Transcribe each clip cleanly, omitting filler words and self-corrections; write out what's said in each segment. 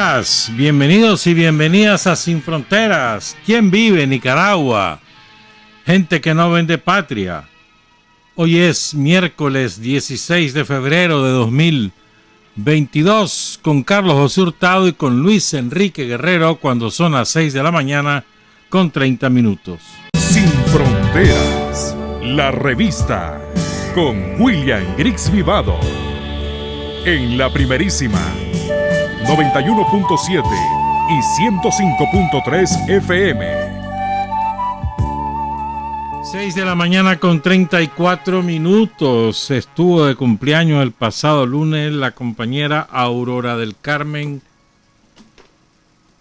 días, bienvenidos y bienvenidas a Sin Fronteras. ¿Quién vive en Nicaragua? Gente que no vende patria. Hoy es miércoles 16 de febrero de 2022 con Carlos José Hurtado y con Luis Enrique Guerrero cuando son las 6 de la mañana con 30 minutos. Sin Fronteras, la revista con William Griggs Vivado. En la primerísima 91.7 y 105.3 FM. 6 de la mañana con 34 minutos. Estuvo de cumpleaños el pasado lunes la compañera Aurora del Carmen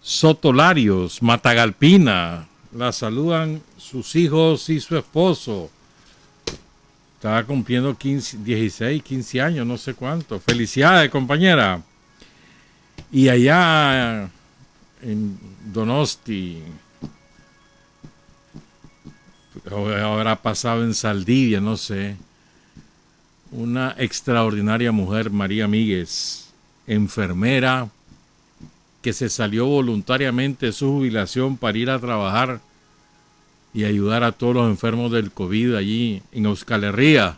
Sotolarios, Matagalpina. La saludan sus hijos y su esposo. Estaba cumpliendo 16, 15 años, no sé cuánto. Felicidades, compañera. Y allá en Donosti, habrá pasado en Saldivia, no sé, una extraordinaria mujer, María Míguez, enfermera, que se salió voluntariamente de su jubilación para ir a trabajar y ayudar a todos los enfermos del COVID allí en Euskal Herria.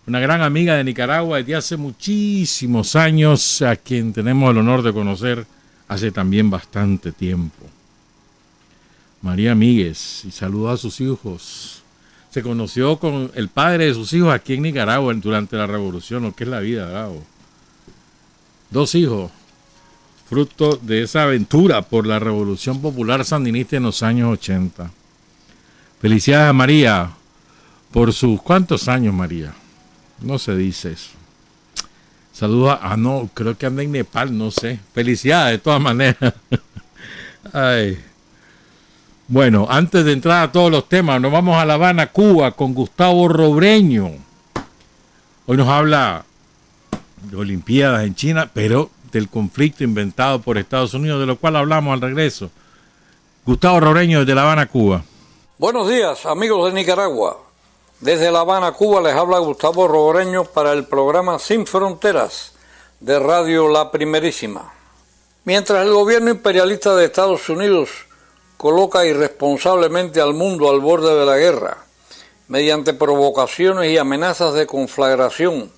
Una gran amiga de Nicaragua desde hace muchísimos años, a quien tenemos el honor de conocer hace también bastante tiempo. María Míguez, y saluda a sus hijos. Se conoció con el padre de sus hijos aquí en Nicaragua durante la revolución, lo que es la vida, Gabo. 2 hijos, fruto de esa aventura por la revolución popular sandinista en los años 80. Felicidades a María por sus... ¿Cuántos años, María? No se dice eso. Saludos a... no, creo que anda en Nepal, no sé. Felicidades de todas maneras. Ay. Bueno, antes de entrar a todos los temas, nos vamos a La Habana, Cuba, con Gustavo Robreño. Hoy nos habla de Olimpiadas en China, pero del conflicto inventado por Estados Unidos, de lo cual hablamos al regreso. Gustavo Robreño, desde La Habana, Cuba. Buenos días, amigos de Nicaragua. Desde La Habana, Cuba, les habla Gustavo Robreño para el programa Sin Fronteras de Radio La Primerísima. Mientras el gobierno imperialista de Estados Unidos coloca irresponsablemente al mundo al borde de la guerra, mediante provocaciones y amenazas de conflagración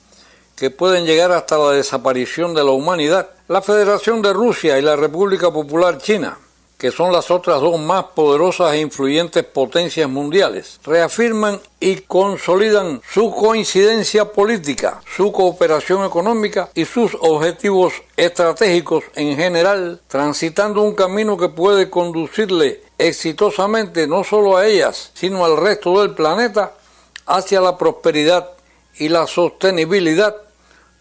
que pueden llegar hasta la desaparición de la humanidad, la Federación de Rusia y la República Popular China, que son las otras 2 más poderosas e influyentes potencias mundiales, reafirman y consolidan su coincidencia política, su cooperación económica y sus objetivos estratégicos en general, transitando un camino que puede conducirle exitosamente no solo a ellas, sino al resto del planeta hacia la prosperidad y la sostenibilidad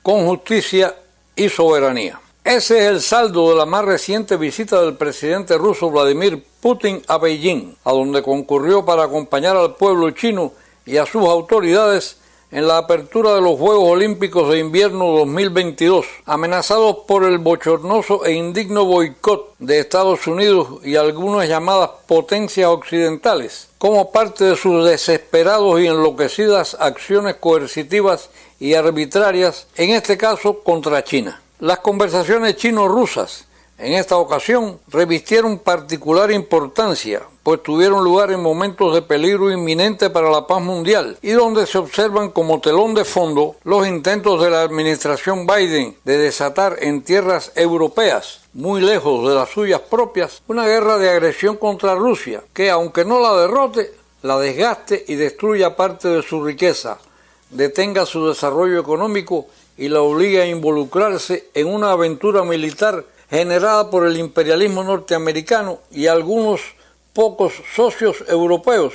con justicia y soberanía. Ese es el saldo de la más reciente visita del presidente ruso Vladimir Putin a Beijing, a donde concurrió para acompañar al pueblo chino y a sus autoridades en la apertura de los Juegos Olímpicos de Invierno 2022, amenazados por el bochornoso e indigno boicot de Estados Unidos y algunas llamadas potencias occidentales, como parte de sus desesperados y enloquecidas acciones coercitivas y arbitrarias, en este caso contra China. Las conversaciones chino-rusas en esta ocasión revistieron particular importancia, pues tuvieron lugar en momentos de peligro inminente para la paz mundial y donde se observan como telón de fondo los intentos de la administración Biden de desatar en tierras europeas, muy lejos de las suyas propias, una guerra de agresión contra Rusia que, aunque no la derrote, la desgaste y destruya parte de su riqueza, detenga su desarrollo económico y la obliga a involucrarse en una aventura militar generada por el imperialismo norteamericano y algunos pocos socios europeos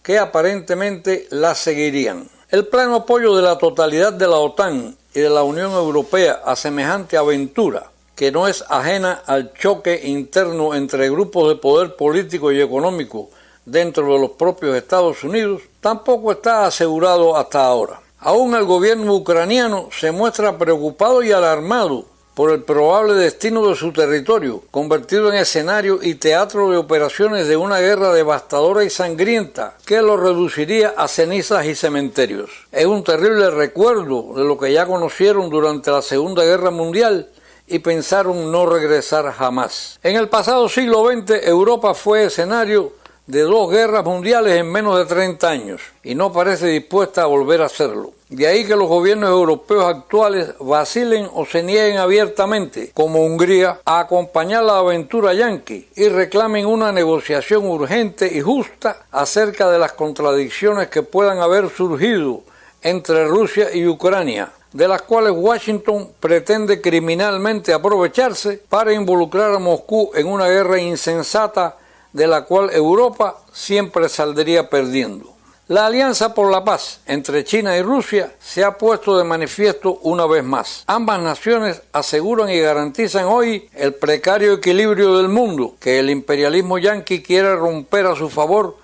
que aparentemente la seguirían. El pleno apoyo de la totalidad de la OTAN y de la Unión Europea a semejante aventura, que no es ajena al choque interno entre grupos de poder político y económico dentro de los propios Estados Unidos, tampoco está asegurado hasta ahora. Aún el gobierno ucraniano se muestra preocupado y alarmado por el probable destino de su territorio, convertido en escenario y teatro de operaciones de una guerra devastadora y sangrienta que lo reduciría a cenizas y cementerios. Es un terrible recuerdo de lo que ya conocieron durante la Segunda Guerra Mundial y pensaron no regresar jamás. En el pasado siglo XX, Europa fue escenario de 2 guerras mundiales en menos de 30 años y no parece dispuesta a volver a hacerlo. De ahí que los gobiernos europeos actuales vacilen o se nieguen abiertamente, como Hungría, a acompañar la aventura yanqui y reclamen una negociación urgente y justa acerca de las contradicciones que puedan haber surgido entre Rusia y Ucrania, de las cuales Washington pretende criminalmente aprovecharse para involucrar a Moscú en una guerra insensata de la cual Europa siempre saldría perdiendo. La alianza por la paz entre China y Rusia se ha puesto de manifiesto una vez más. Ambas naciones aseguran y garantizan hoy el precario equilibrio del mundo que el imperialismo yanqui quiere romper a su favor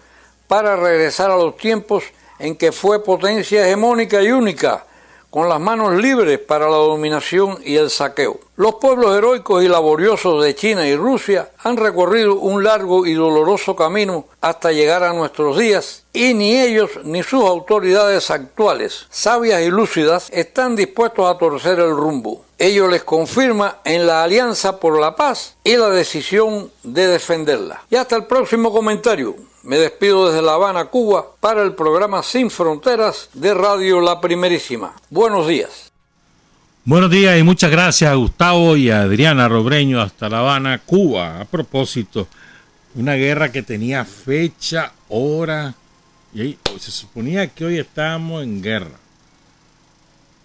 para regresar a los tiempos en que fue potencia hegemónica y única, con las manos libres para la dominación y el saqueo. Los pueblos heroicos y laboriosos de China y Rusia han recorrido un largo y doloroso camino hasta llegar a nuestros días, y ni ellos ni sus autoridades actuales, sabias y lúcidas, están dispuestos a torcer el rumbo. Ello les confirma en la alianza por la paz y la decisión de defenderla. Y hasta el próximo comentario. Me despido desde La Habana, Cuba, para el programa Sin Fronteras de Radio La Primerísima. Buenos días. Buenos días y muchas gracias a Gustavo y a Adriana Robreño hasta La Habana, Cuba. A propósito, una guerra que tenía fecha, hora, y se suponía que hoy estábamos en guerra,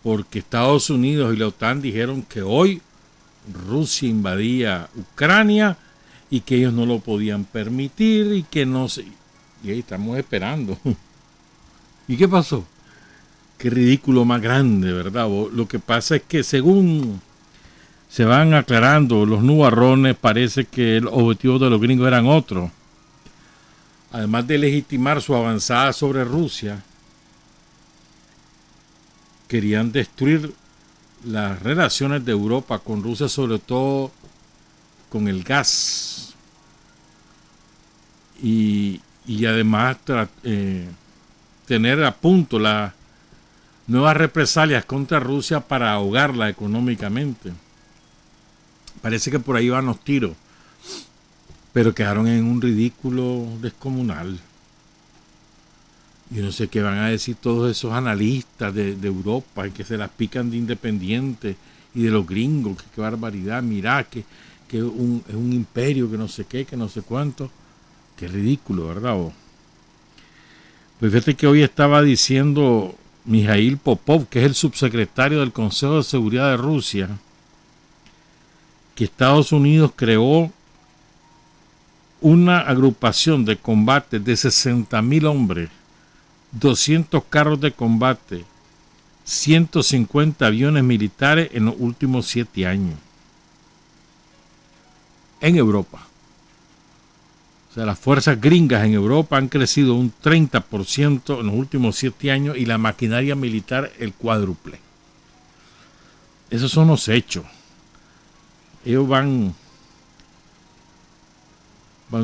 porque Estados Unidos y la OTAN dijeron que hoy Rusia invadía Ucrania y que ellos no lo podían permitir y que no se... Y ahí estamos esperando. ¿Y qué pasó? Qué ridículo más grande, ¿verdad? Lo que pasa es que según se van aclarando los nubarrones, parece que el objetivo de los gringos eran otros. Además de legitimar su avanzada sobre Rusia, querían destruir las relaciones de Europa con Rusia, sobre todo con el gas. Y además tener a punto las nuevas represalias contra Rusia para ahogarla económicamente. Parece que por ahí van los tiros, pero quedaron en un ridículo descomunal. Yo no sé qué van a decir todos esos analistas de Europa, que se las pican de independientes y de los gringos, que qué barbaridad, mirá, que es un imperio, que no sé qué, que no sé cuánto. Qué ridículo, ¿verdad? Pues fíjate que hoy estaba diciendo Mikhail Popov, que es el subsecretario del Consejo de Seguridad de Rusia, que Estados Unidos creó una agrupación de combate de 60,000 hombres, 200 carros de combate, 150 aviones militares en los últimos 7 años. En Europa. O sea, las fuerzas gringas en Europa han crecido un 30% en los últimos 7 años y la maquinaria militar el cuádruple. Esos son los hechos. Ellos van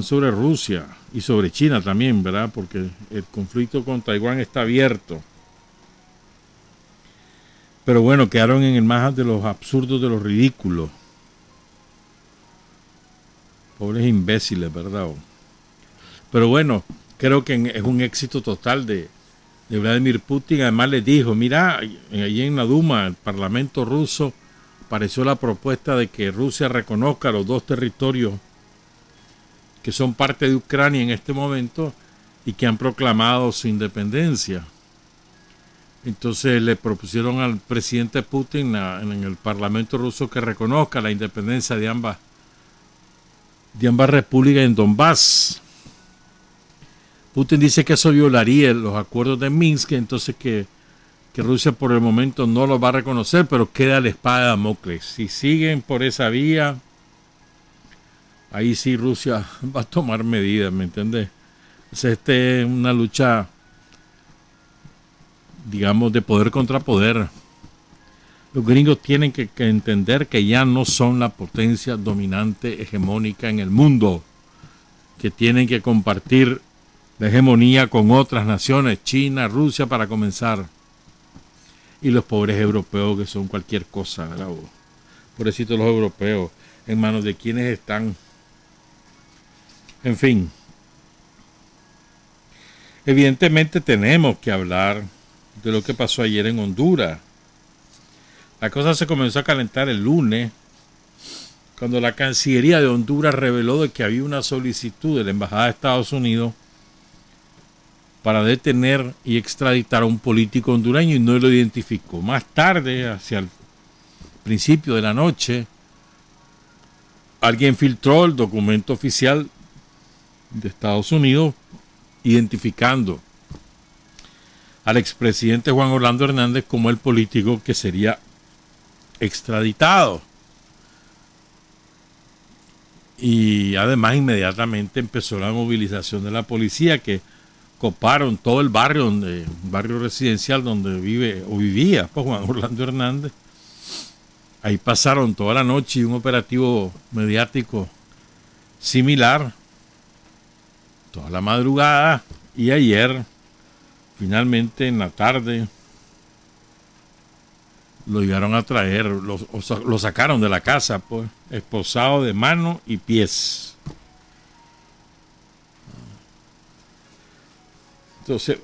sobre Rusia y sobre China también, ¿verdad? Porque el conflicto con Taiwán está abierto. Pero bueno, quedaron en el más de los absurdos, de los ridículos. Pobres imbéciles, ¿verdad? Pero bueno, creo que es un éxito total de Vladimir Putin. Además les dijo, mira, allí en la Duma, el Parlamento ruso, apareció la propuesta de que Rusia reconozca los 2 territorios que son parte de Ucrania en este momento y que han proclamado su independencia. Entonces le propusieron al presidente Putin en el Parlamento ruso que reconozca la independencia de ambas repúblicas en Donbass. Putin dice que eso violaría los acuerdos de Minsk, entonces que Rusia por el momento no lo va a reconocer, pero queda la espada de Damocles. Si siguen por esa vía, ahí sí Rusia va a tomar medidas, ¿me entiendes? Entonces es una lucha, digamos, de poder contra poder. Los gringos tienen que entender que ya no son la potencia dominante hegemónica en el mundo, que tienen que compartir la hegemonía con otras naciones, China, Rusia para comenzar, y los pobres europeos que son cualquier cosa, ¿verdad? Pobrecitos los europeos, en manos de quienes están. En fin. Evidentemente tenemos que hablar de lo que pasó ayer en Honduras. La cosa se comenzó a calentar el lunes, cuando la Cancillería de Honduras reveló de que había una solicitud de la Embajada de Estados Unidos para detener y extraditar a un político hondureño y no lo identificó. Más tarde, hacia el principio de la noche, alguien filtró el documento oficial de Estados Unidos identificando al expresidente Juan Orlando Hernández como el político que sería extraditado. Y además inmediatamente empezó la movilización de la policía, que coparon todo el barrio, barrio residencial donde vivía pues, Juan Orlando Hernández. Ahí pasaron toda la noche y un operativo mediático similar, toda la madrugada, y ayer, finalmente en la tarde, lo llegaron a traer, lo sacaron de la casa, pues, esposado de manos y pies. Entonces,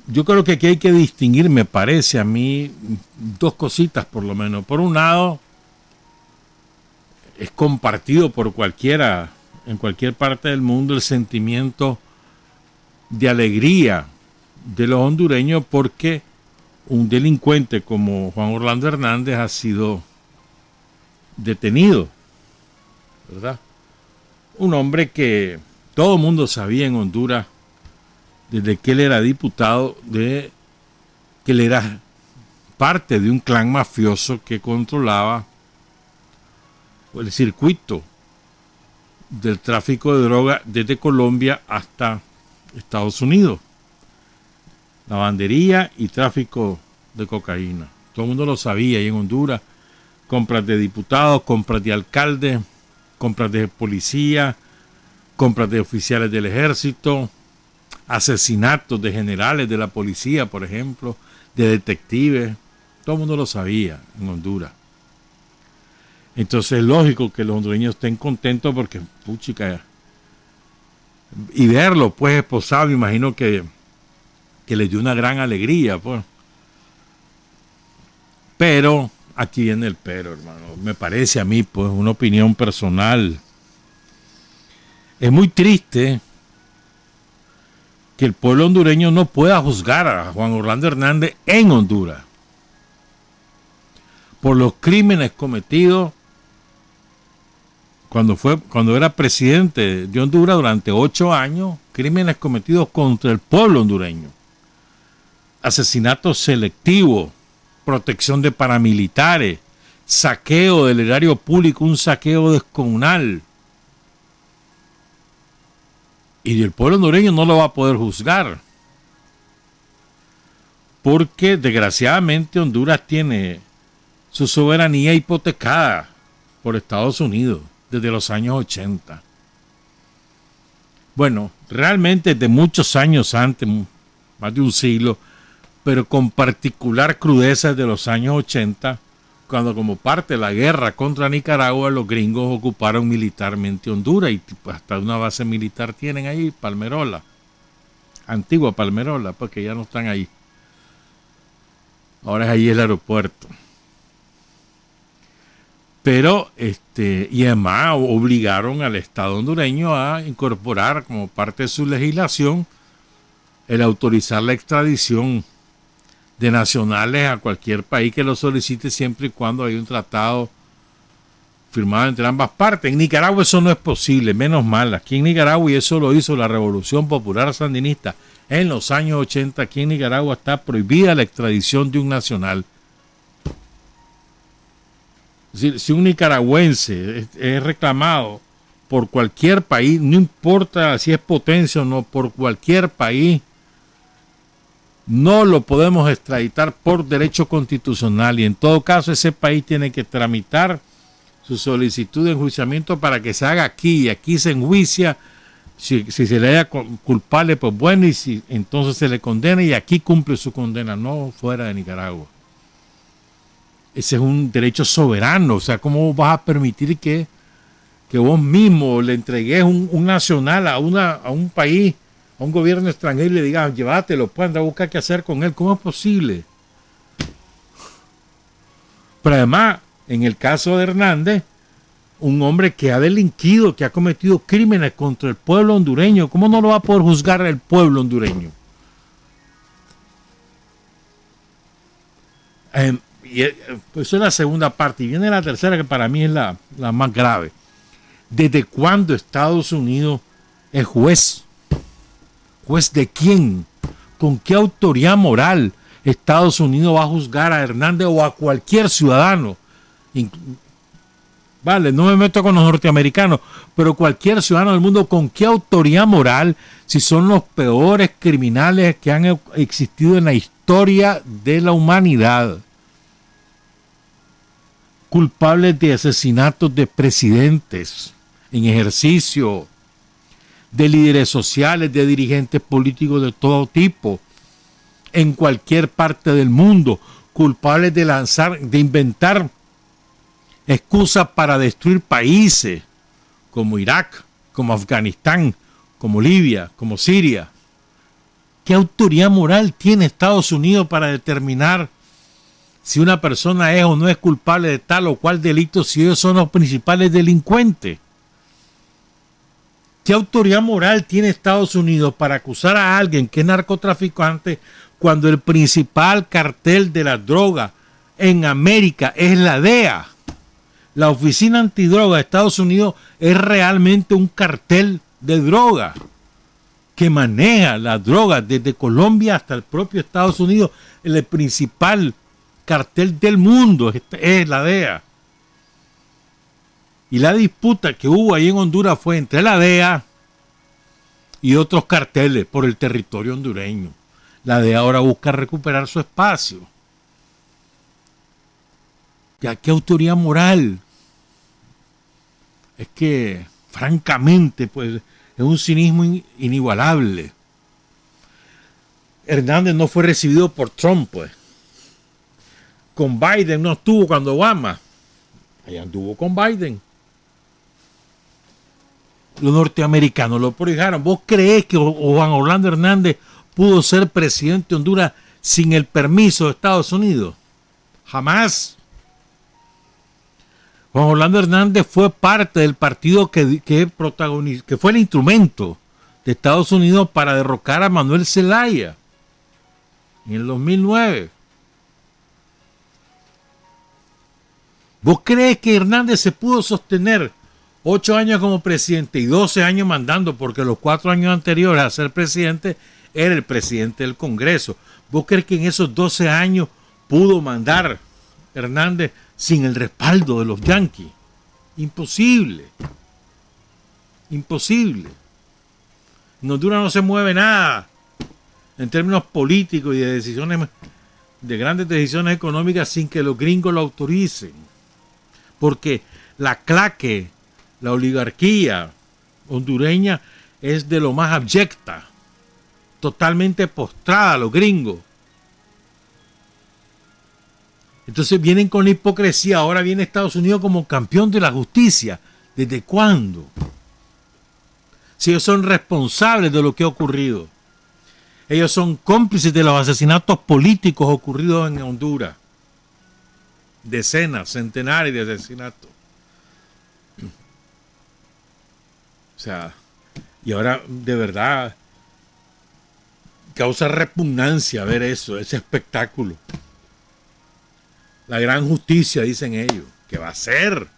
yo creo que aquí hay que distinguir, me parece a mí, dos cositas por lo menos. Por un lado, es compartido por cualquiera, en cualquier parte del mundo, el sentimiento de alegría de los hondureños porque un delincuente como Juan Orlando Hernández ha sido detenido, ¿verdad? Un hombre que todo el mundo sabía en Honduras, desde que él era diputado, de que él era parte de un clan mafioso que controlaba el circuito del tráfico de droga desde Colombia hasta Estados Unidos. Lavandería y tráfico de cocaína. Todo el mundo lo sabía ahí en Honduras. Compras de diputados, compras de alcaldes, compras de policía, compras de oficiales del ejército, asesinatos de generales de la policía, por ejemplo, de detectives. Todo el mundo lo sabía en Honduras. Entonces es lógico que los hondureños estén contentos porque, puchica, y verlo pues esposado, me imagino que les dio una gran alegría, pues. Pero, aquí viene el pero, hermano. Me parece a mí, pues, una opinión personal. Es muy triste que el pueblo hondureño no pueda juzgar a Juan Orlando Hernández en Honduras por los crímenes cometidos cuando era presidente de Honduras durante 8 años, crímenes cometidos contra el pueblo hondureño. Asesinatos selectivos, protección de paramilitares, saqueo del erario público, un saqueo descomunal. Y el pueblo hondureño no lo va a poder juzgar. Porque desgraciadamente Honduras tiene su soberanía hipotecada por Estados Unidos desde los años 80. Bueno, realmente de muchos años antes, más de un siglo, pero con particular crudeza de los años 80, cuando como parte de la guerra contra Nicaragua, los gringos ocuparon militarmente Honduras y hasta una base militar tienen ahí, Palmerola, antigua Palmerola, porque ya no están ahí. Ahora es ahí el aeropuerto. Pero, y además obligaron al Estado hondureño a incorporar como parte de su legislación el autorizar la extradición de nacionales a cualquier país que lo solicite siempre y cuando haya un tratado firmado entre ambas partes. En Nicaragua eso no es posible, menos mal. Aquí en Nicaragua, y eso lo hizo la Revolución Popular Sandinista en los años 80, aquí en Nicaragua está prohibida la extradición de un nacional. Es decir, si un nicaragüense es reclamado por cualquier país, no importa si es potencia o no, por cualquier país, no lo podemos extraditar por derecho constitucional y en todo caso ese país tiene que tramitar su solicitud de enjuiciamiento para que se haga aquí y aquí se enjuicia. Si se le haya culpable, pues bueno, y si entonces se le condena y aquí cumple su condena, no fuera de Nicaragua. Ese es un derecho soberano. O sea, ¿cómo vas a permitir que vos mismo le entregues un nacional a un país, a un gobierno extranjero y le digas, llévatelo, pues anda a buscar qué hacer con él? ¿Cómo es posible? Pero además, en el caso de Hernández, un hombre que ha delinquido, que ha cometido crímenes contra el pueblo hondureño, ¿cómo no lo va a poder juzgar el pueblo hondureño? Pues eso es la segunda parte. Y viene la tercera, que para mí es la más grave. ¿Desde cuándo Estados Unidos es juez? ¿Juez de quién? ¿Con qué autoridad moral Estados Unidos va a juzgar a Hernández o a cualquier ciudadano? Vale, no me meto con los norteamericanos, pero cualquier ciudadano del mundo, ¿con qué autoridad moral, si son los peores criminales que han existido en la historia de la humanidad? Culpables de asesinatos de presidentes en ejercicio, de líderes sociales, de dirigentes políticos de todo tipo, en cualquier parte del mundo, culpables de inventar excusas para destruir países como Irak, como Afganistán, como Libia, como Siria. ¿Qué autoridad moral tiene Estados Unidos para determinar si una persona es o no es culpable de tal o cual delito, si ellos son los principales delincuentes? ¿Qué autoridad moral tiene Estados Unidos para acusar a alguien que es narcotraficante cuando el principal cartel de la droga en América es la DEA? La Oficina Antidroga de Estados Unidos es realmente un cartel de droga que maneja la droga desde Colombia hasta el propio Estados Unidos. El principal cartel del mundo es la DEA. Y la disputa que hubo ahí en Honduras fue entre la DEA y otros carteles por el territorio hondureño. La DEA ahora busca recuperar su espacio. ¿Ya qué autoridad moral? Es que, francamente, pues, es un cinismo inigualable. Hernández no fue recibido por Trump, pues. Con Biden no estuvo cuando Obama. Allá anduvo con Biden. Los norteamericanos lo prohijaron. ¿Vos creés que Juan Orlando Hernández pudo ser presidente de Honduras sin el permiso de Estados Unidos? Jamás. Juan Orlando Hernández fue parte del partido que fue el instrumento de Estados Unidos para derrocar a Manuel Zelaya en el 2009. ¿Vos crees que Hernández se pudo sostener 8 años como presidente y 12 años mandando, porque los 4 años anteriores a ser presidente era el presidente del Congreso? ¿Vos crees que en esos 12 años pudo mandar Hernández sin el respaldo de los yanquis? Imposible. Imposible. En Honduras no se mueve nada en términos políticos y de decisiones, de grandes decisiones económicas, sin que los gringos lo autoricen. Porque la claque, la oligarquía hondureña es de lo más abyecta, totalmente postrada a los gringos. Entonces vienen con la hipocresía. Ahora viene Estados Unidos como campeón de la justicia. ¿Desde cuándo? Si ellos son responsables de lo que ha ocurrido. Ellos son cómplices de los asesinatos políticos ocurridos en Honduras. Decenas, centenares de asesinatos. O sea, y ahora de verdad causa repugnancia ver eso, ese espectáculo. La gran justicia, dicen ellos, ¿qué va a hacer?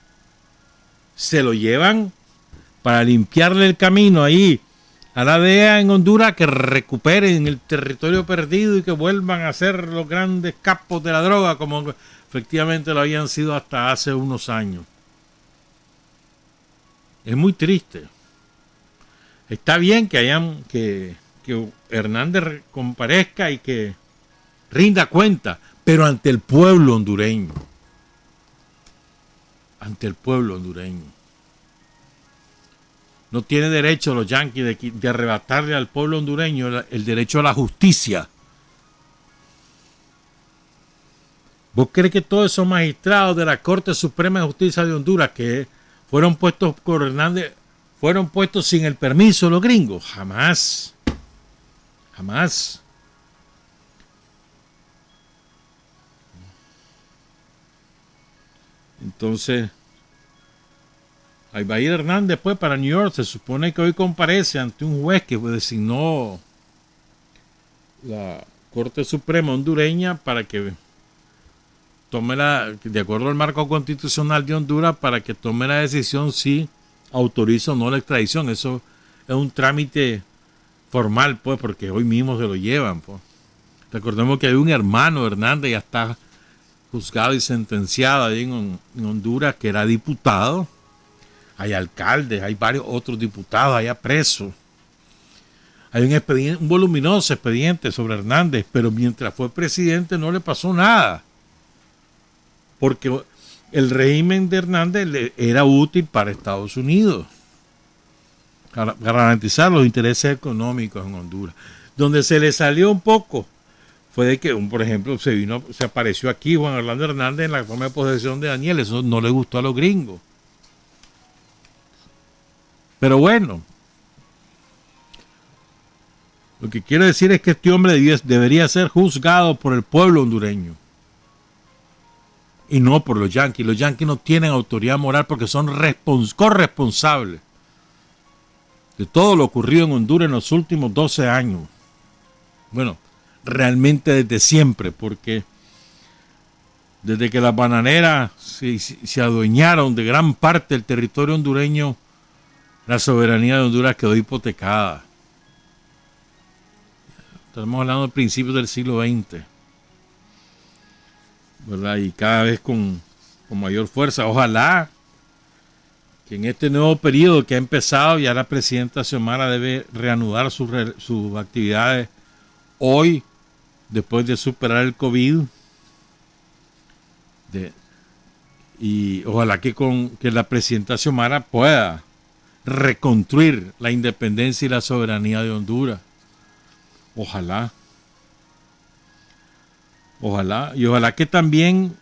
Se lo llevan para limpiarle el camino ahí a la DEA en Honduras, que recuperen el territorio perdido y que vuelvan a ser los grandes capos de la droga, como efectivamente lo habían sido hasta hace unos años. Es muy triste. Está bien que Hernández comparezca y que rinda cuenta, pero ante el pueblo hondureño. Ante el pueblo hondureño. No tiene derecho los yanquis de arrebatarle al pueblo hondureño el derecho a la justicia. ¿Vos crees que todos esos magistrados de la Corte Suprema de Justicia de Honduras que fueron puestos por Hernández fueron puestos sin el permiso de los gringos? Jamás. Jamás. Entonces, ahí va a ir Hernández pues para New York. Se supone que hoy comparece ante un juez que designó la Corte Suprema hondureña para que tome de acuerdo al marco constitucional de Honduras, para que tome la decisión si autoriza o no la extradición. Eso es un trámite formal, pues, porque hoy mismo se lo llevan, pues. Recordemos que hay un hermano Hernández, ya está juzgado y sentenciado ahí en Honduras, que era diputado. Hay alcaldes, hay varios otros diputados allá presos. Hay un voluminoso expediente sobre Hernández, pero mientras fue presidente no le pasó nada, porque el régimen de Hernández era útil para Estados Unidos, para garantizar los intereses económicos en Honduras. Donde se le salió un poco fue de que, por ejemplo, se apareció aquí Juan Orlando Hernández en la toma de posesión de Daniel. Eso no le gustó a los gringos. Pero bueno, lo que quiero decir es que este hombre debería ser juzgado por el pueblo hondureño y no por los yanquis. Los yanquis no tienen autoridad moral porque son corresponsables de todo lo ocurrido en Honduras en los últimos 12 años. Bueno, realmente desde siempre, porque desde que las bananeras se adueñaron de gran parte del territorio hondureño, la soberanía de Honduras quedó hipotecada. Estamos hablando de principios del siglo XX, ¿verdad? Y cada vez con mayor fuerza. Ojalá que en este nuevo periodo que ha empezado, ya la presidenta Xiomara debe reanudar sus actividades hoy, después de superar el COVID. Y ojalá que la presidenta Xiomara pueda reconstruir la independencia y la soberanía de Honduras. Ojalá. Ojalá. Y ojalá que también,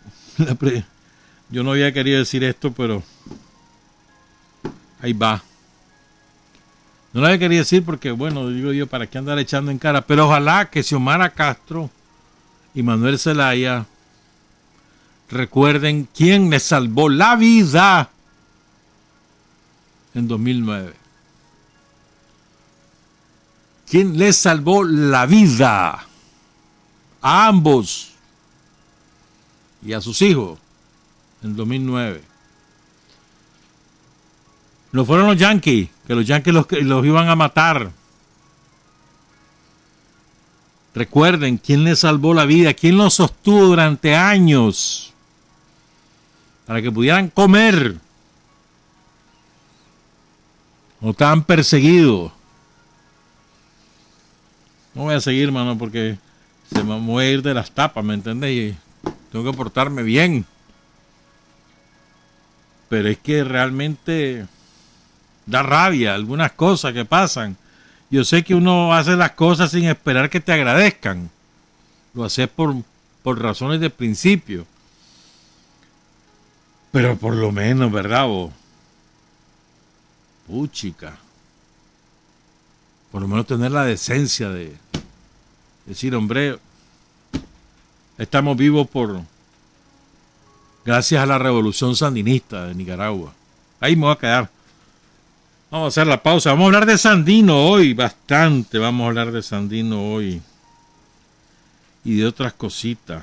yo no había querido decir esto, pero ahí va. No lo había querido decir porque, bueno, digo yo, ¿para qué andar echando en cara? Pero ojalá que Xiomara Castro y Manuel Zelaya recuerden quién les salvó la vida en 2009. ¿Quién les salvó la vida? A ambos y a sus hijos en 2009. No fueron los yanquis, que los yanquis los iban a matar. Recuerden quién les salvó la vida, quién los sostuvo durante años para que pudieran comer. No estaban perseguidos. No voy a seguir, mano, porque se me voy a ir de las tapas, ¿me entendés? Y tengo que portarme bien. Pero es que realmente da rabia algunas cosas que pasan. Yo sé que uno hace las cosas sin esperar que te agradezcan. Lo haces por razones de principio. Pero por lo menos, ¿verdad vos? Puchica. Por lo menos tener la decencia de decir, hombre, estamos vivos gracias a la revolución sandinista de Nicaragua. Ahí me voy a quedar. Vamos a hacer la pausa. Vamos a hablar de Sandino hoy, bastante. Vamos a hablar de Sandino hoy y de otras cositas.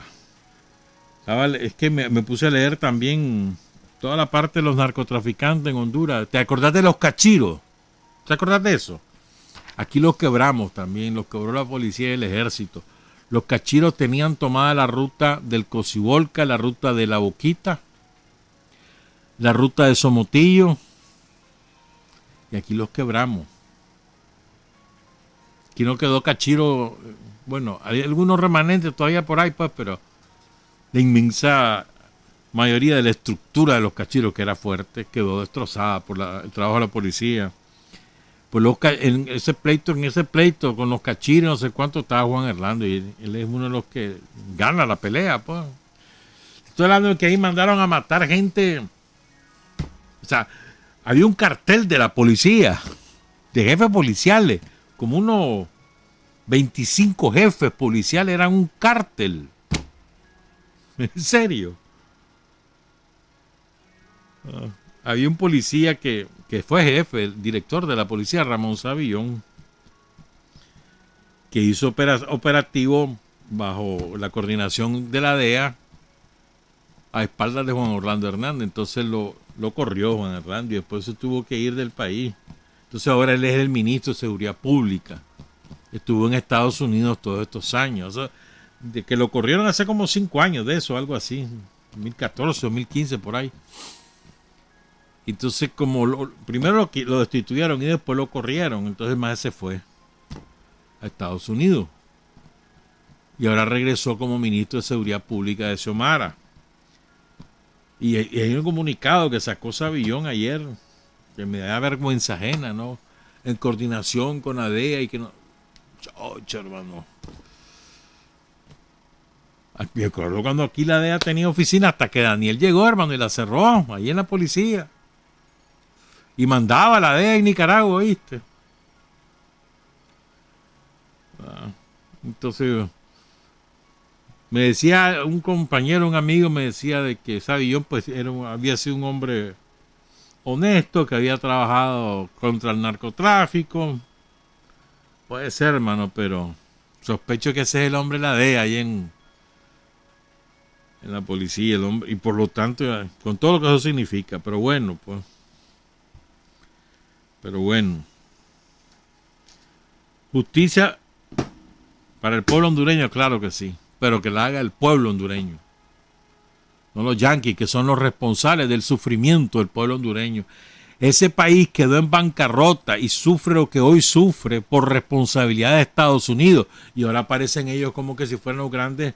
Es que me puse a leer también toda la parte de los narcotraficantes en Honduras. ¿Te acordás de los cachiros? ¿Te acordás de eso? Aquí los quebramos también, los quebró la policía y el ejército. Los cachiros tenían tomada la ruta del Cocibolca, la ruta de La Boquita, la ruta de Somotillo, y aquí los quebramos. Aquí no quedó cachiro, bueno, hay algunos remanentes todavía por ahí, pues, pero la inmensa mayoría de la estructura de los cachiros, que era fuerte, quedó destrozada por el trabajo de la policía. Pues en ese pleito con los cachiros, no sé cuánto estaba Juan Orlando, y él es uno de los que gana la pelea, pues. Estoy hablando de que ahí mandaron a matar gente. O sea, había un cartel de la policía, de jefes policiales, como unos 25 jefes policiales, eran un cártel. En serio. Había un policía que fue jefe, el director de la policía, Ramón Savillón, que hizo operativo bajo la coordinación de la DEA a espaldas de Juan Orlando Hernández. Entonces lo corrió Juan Orlando y después se tuvo que ir del país. Entonces ahora él es el ministro de Seguridad Pública. Estuvo en Estados Unidos todos estos años. O sea, de que lo corrieron hace como 5 años de eso, algo así. 2014, 2015, por ahí. Entonces, como primero lo destituyeron y después lo corrieron, entonces más se fue a Estados Unidos. Y ahora regresó como ministro de Seguridad Pública de Xiomara. Y hay un comunicado que sacó Savillón ayer, que me da vergüenza ajena, ¿no? En coordinación con la DEA y que no... Chocho, hermano. Me acuerdo cuando aquí la DEA tenía oficina hasta que Daniel llegó, hermano, y la cerró, ahí en la policía. Y mandaba a la DEA en Nicaragua, ¿viste? Entonces, me decía un compañero, un amigo, me decía de que Savillón pues había sido un hombre honesto, que había trabajado contra el narcotráfico. Puede ser, hermano, pero sospecho que ese es el hombre de la DEA ahí en la policía, el hombre, y por lo tanto, con todo lo que eso significa. Pero bueno, pues. Pero bueno. Justicia para el pueblo hondureño, claro que sí, pero que la haga el pueblo hondureño, no los yanquis, que son los responsables del sufrimiento del pueblo hondureño. Ese país quedó en bancarrota y sufre lo que hoy sufre por responsabilidad de Estados Unidos, y ahora aparecen ellos como que si fueran los grandes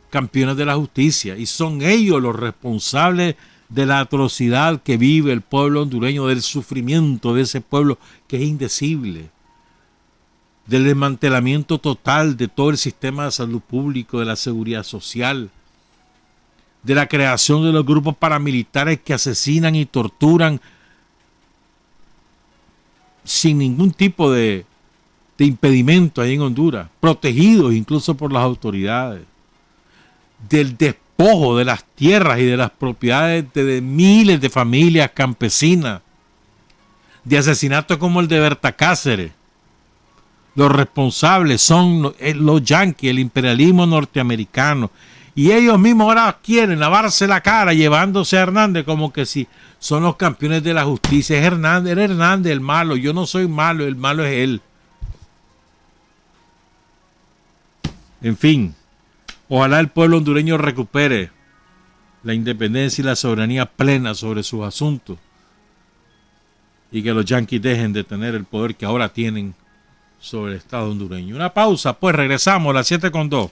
campeones de la justicia, y son ellos los responsables de la atrocidad que vive el pueblo hondureño, del sufrimiento de ese pueblo que es indecible, del desmantelamiento total de todo el sistema de salud público, de la seguridad social, de la creación de los grupos paramilitares que asesinan y torturan sin ningún tipo de impedimento ahí en Honduras, protegidos incluso por las autoridades, del despojo de las tierras y de las propiedades de miles de familias campesinas, de asesinatos como el de Berta Cáceres. Los responsables son los yanquis, el imperialismo norteamericano. Y ellos mismos ahora quieren lavarse la cara llevándose a Hernández como que si son los campeones de la justicia. Es Hernández, era Hernández el malo. Yo no soy malo, el malo es él. En fin, ojalá el pueblo hondureño recupere la independencia y la soberanía plena sobre sus asuntos. Y que los yanquis dejen de tener el poder que ahora tienen sobre el Estado hondureño. Una pausa, pues regresamos a las 7:02.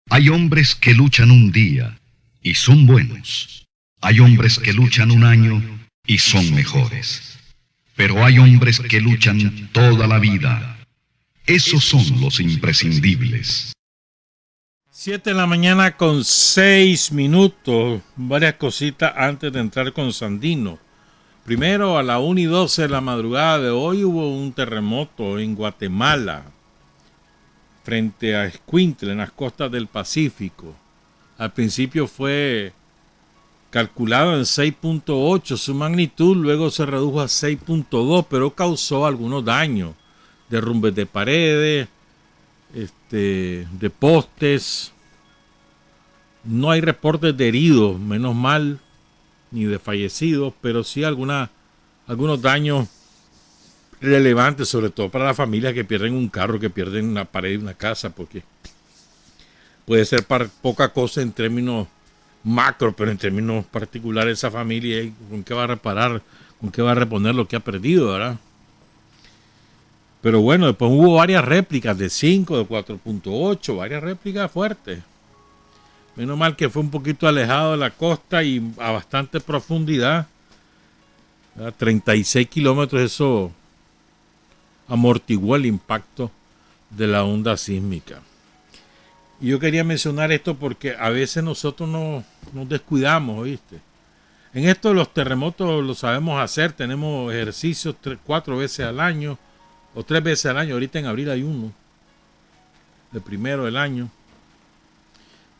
Hay hombres que luchan un día y son buenos. Hay hombres que luchan un año y son mejores. Pero hay hombres que luchan toda la vida. Esos son los imprescindibles. 7:06 a.m. Varias cositas antes de entrar con Sandino. Primero, a las 1:12 de la madrugada de hoy hubo un terremoto en Guatemala, frente a Escuintla, en las costas del Pacífico. Al principio fue calculado en 6.8 su magnitud, luego se redujo a 6.2, pero causó algunos daños, derrumbes de paredes, de postes. No hay reportes de heridos, menos mal, ni de fallecidos, pero sí algunos daños relevantes, sobre todo para las familias que pierden un carro, que pierden una pared de una casa, porque puede ser poca cosa en términos macro, pero en términos particulares esa familia, ¿con qué va a reparar? ¿Con qué va a reponer lo que ha perdido, verdad? Pero bueno, después hubo varias réplicas de 5, de 4.8, varias réplicas fuertes. Menos mal que fue un poquito alejado de la costa y a bastante profundidad. A 36 kilómetros, eso amortiguó el impacto de la onda sísmica. Y yo quería mencionar esto porque a veces nosotros nos descuidamos, ¿oíste? En esto de los terremotos lo sabemos hacer, tenemos ejercicios 4 veces al año o 3 veces al año. Ahorita en abril hay uno, el primero del año,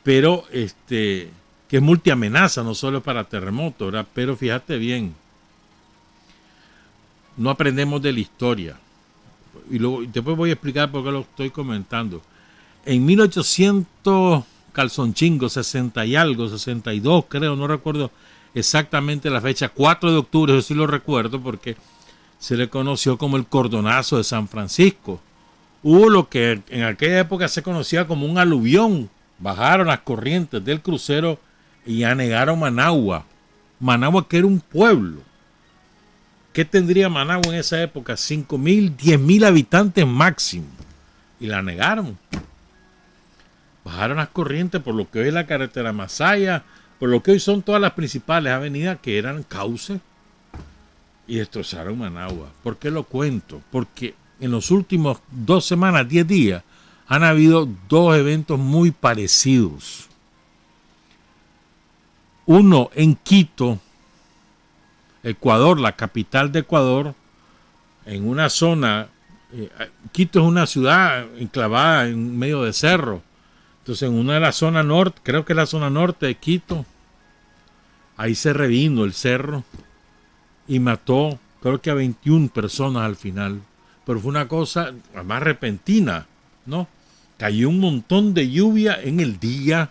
pero que es multiamenaza, no solo para terremotos, ¿verdad? Pero fíjate bien, no aprendemos de la historia. Y luego, después voy a explicar por qué lo estoy comentando. En 1800 calzonchingo, 60 y algo, 62 creo, no recuerdo exactamente la fecha, 4 de octubre, yo sí lo recuerdo porque se le conoció como el cordonazo de San Francisco. Hubo lo que en aquella época se conocía como un aluvión. Bajaron las corrientes del crucero y anegaron Managua. Managua, que era un pueblo. ¿Qué tendría Managua en esa época? 5.000, 10.000 habitantes máximo. Y la anegaron. Bajaron las corrientes por lo que hoy es la carretera Masaya, por lo que hoy son todas las principales avenidas que eran cauces, y destrozaron Managua. ¿Por qué lo cuento? Porque en los últimos 2 semanas, 10 días, han habido 2 eventos muy parecidos. Uno en Quito, Ecuador, la capital de Ecuador, en una zona, Quito es una ciudad enclavada en medio de cerro. Entonces en una de las zonas norte, creo que es la zona norte de Quito, ahí se revino el cerro y mató, creo que a 21 personas al final. Pero fue una cosa más repentina, ¿no? Cayó un montón de lluvia en el día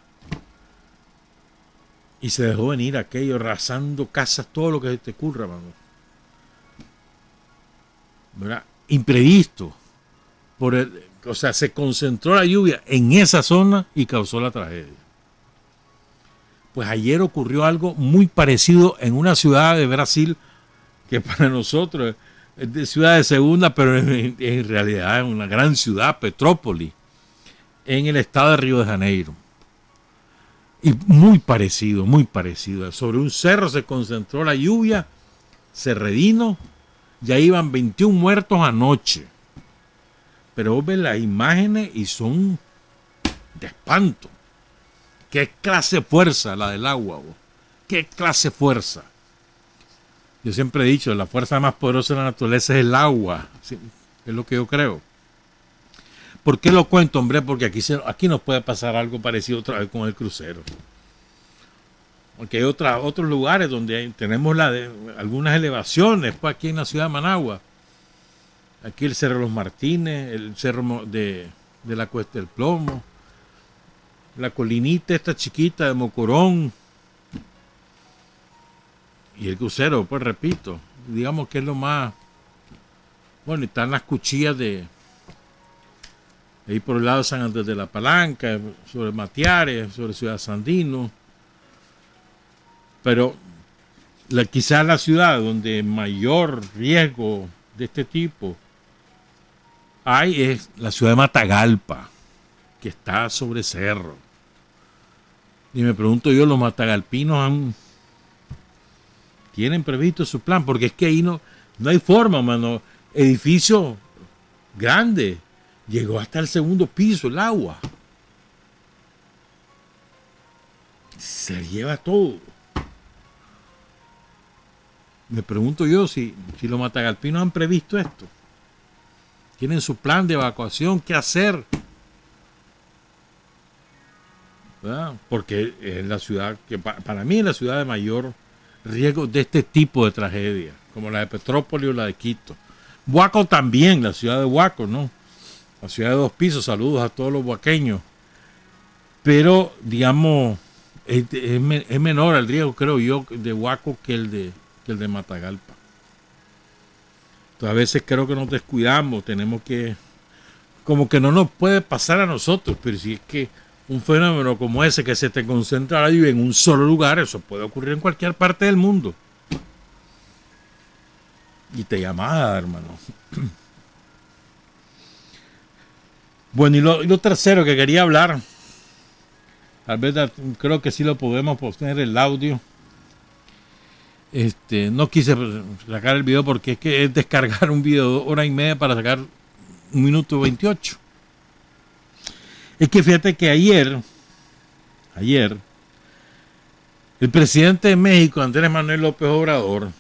y se dejó venir aquello, arrasando casas, todo lo que se te ocurra, vamos. ¿Verdad? Imprevisto. O sea, se concentró la lluvia en esa zona y causó la tragedia. Pues ayer ocurrió algo muy parecido en una ciudad de Brasil que para nosotros es de ciudad de segunda, pero en realidad es una gran ciudad, Petrópolis, en el estado de Río de Janeiro. Y muy parecido. Sobre un cerro se concentró la lluvia, se revino, ya iban 21 muertos anoche. Pero vos ves las imágenes y son de espanto. ¿Qué clase de fuerza la del agua, vos? ¿Qué clase de fuerza? Yo siempre he dicho, la fuerza más poderosa de la naturaleza es el agua. ¿Sí? Es lo que yo creo. ¿Por qué lo cuento, hombre? Porque aquí nos puede pasar algo parecido otra vez con el crucero. Porque hay otros lugares donde tenemos algunas elevaciones, pues aquí en la ciudad de Managua. Aquí el Cerro de los Martínez, el Cerro de la Cuesta del Plomo, la colinita esta chiquita de Mocorón y el crucero, pues repito, digamos que es lo más... Bueno, y están las cuchillas de ahí por el lado de San Andrés de la Palanca, sobre Matiares, sobre Ciudad Sandino. Pero quizás la ciudad donde mayor riesgo de este tipo hay es la ciudad de Matagalpa, que está sobre cerro. Y me pregunto yo, los matagalpinos tienen previsto su plan, porque es que ahí no hay forma, mano. Edificio grande, llegó hasta el 2º piso el agua. Se lleva todo. Me pregunto yo si los matagalpinos han previsto esto. Tienen su plan de evacuación, qué hacer. ¿Verdad? Porque es la ciudad que para mí es la ciudad de mayor riesgo de este tipo de tragedia, como la de Petrópolis o la de Quito. Huaco también, la ciudad de Huaco, ¿no? La ciudad de 2 pisos, saludos a todos los huaqueños. Pero, digamos, es menor el riesgo, creo yo, de Huaco que el de Matagalpa. Entonces, a veces creo que nos descuidamos, tenemos que... Como que no nos puede pasar a nosotros, pero si es que un fenómeno como ese que se te concentra la lluvia en un solo lugar, eso puede ocurrir en cualquier parte del mundo. Y te llamaba, hermano. Bueno, y lo tercero que quería hablar, tal vez creo que sí lo podemos poner el audio. No quise sacar el video porque es que es descargar un video de 1 hora y media para sacar 1 minuto 28. Es que fíjate que ayer, el presidente de México, Andrés Manuel López Obrador,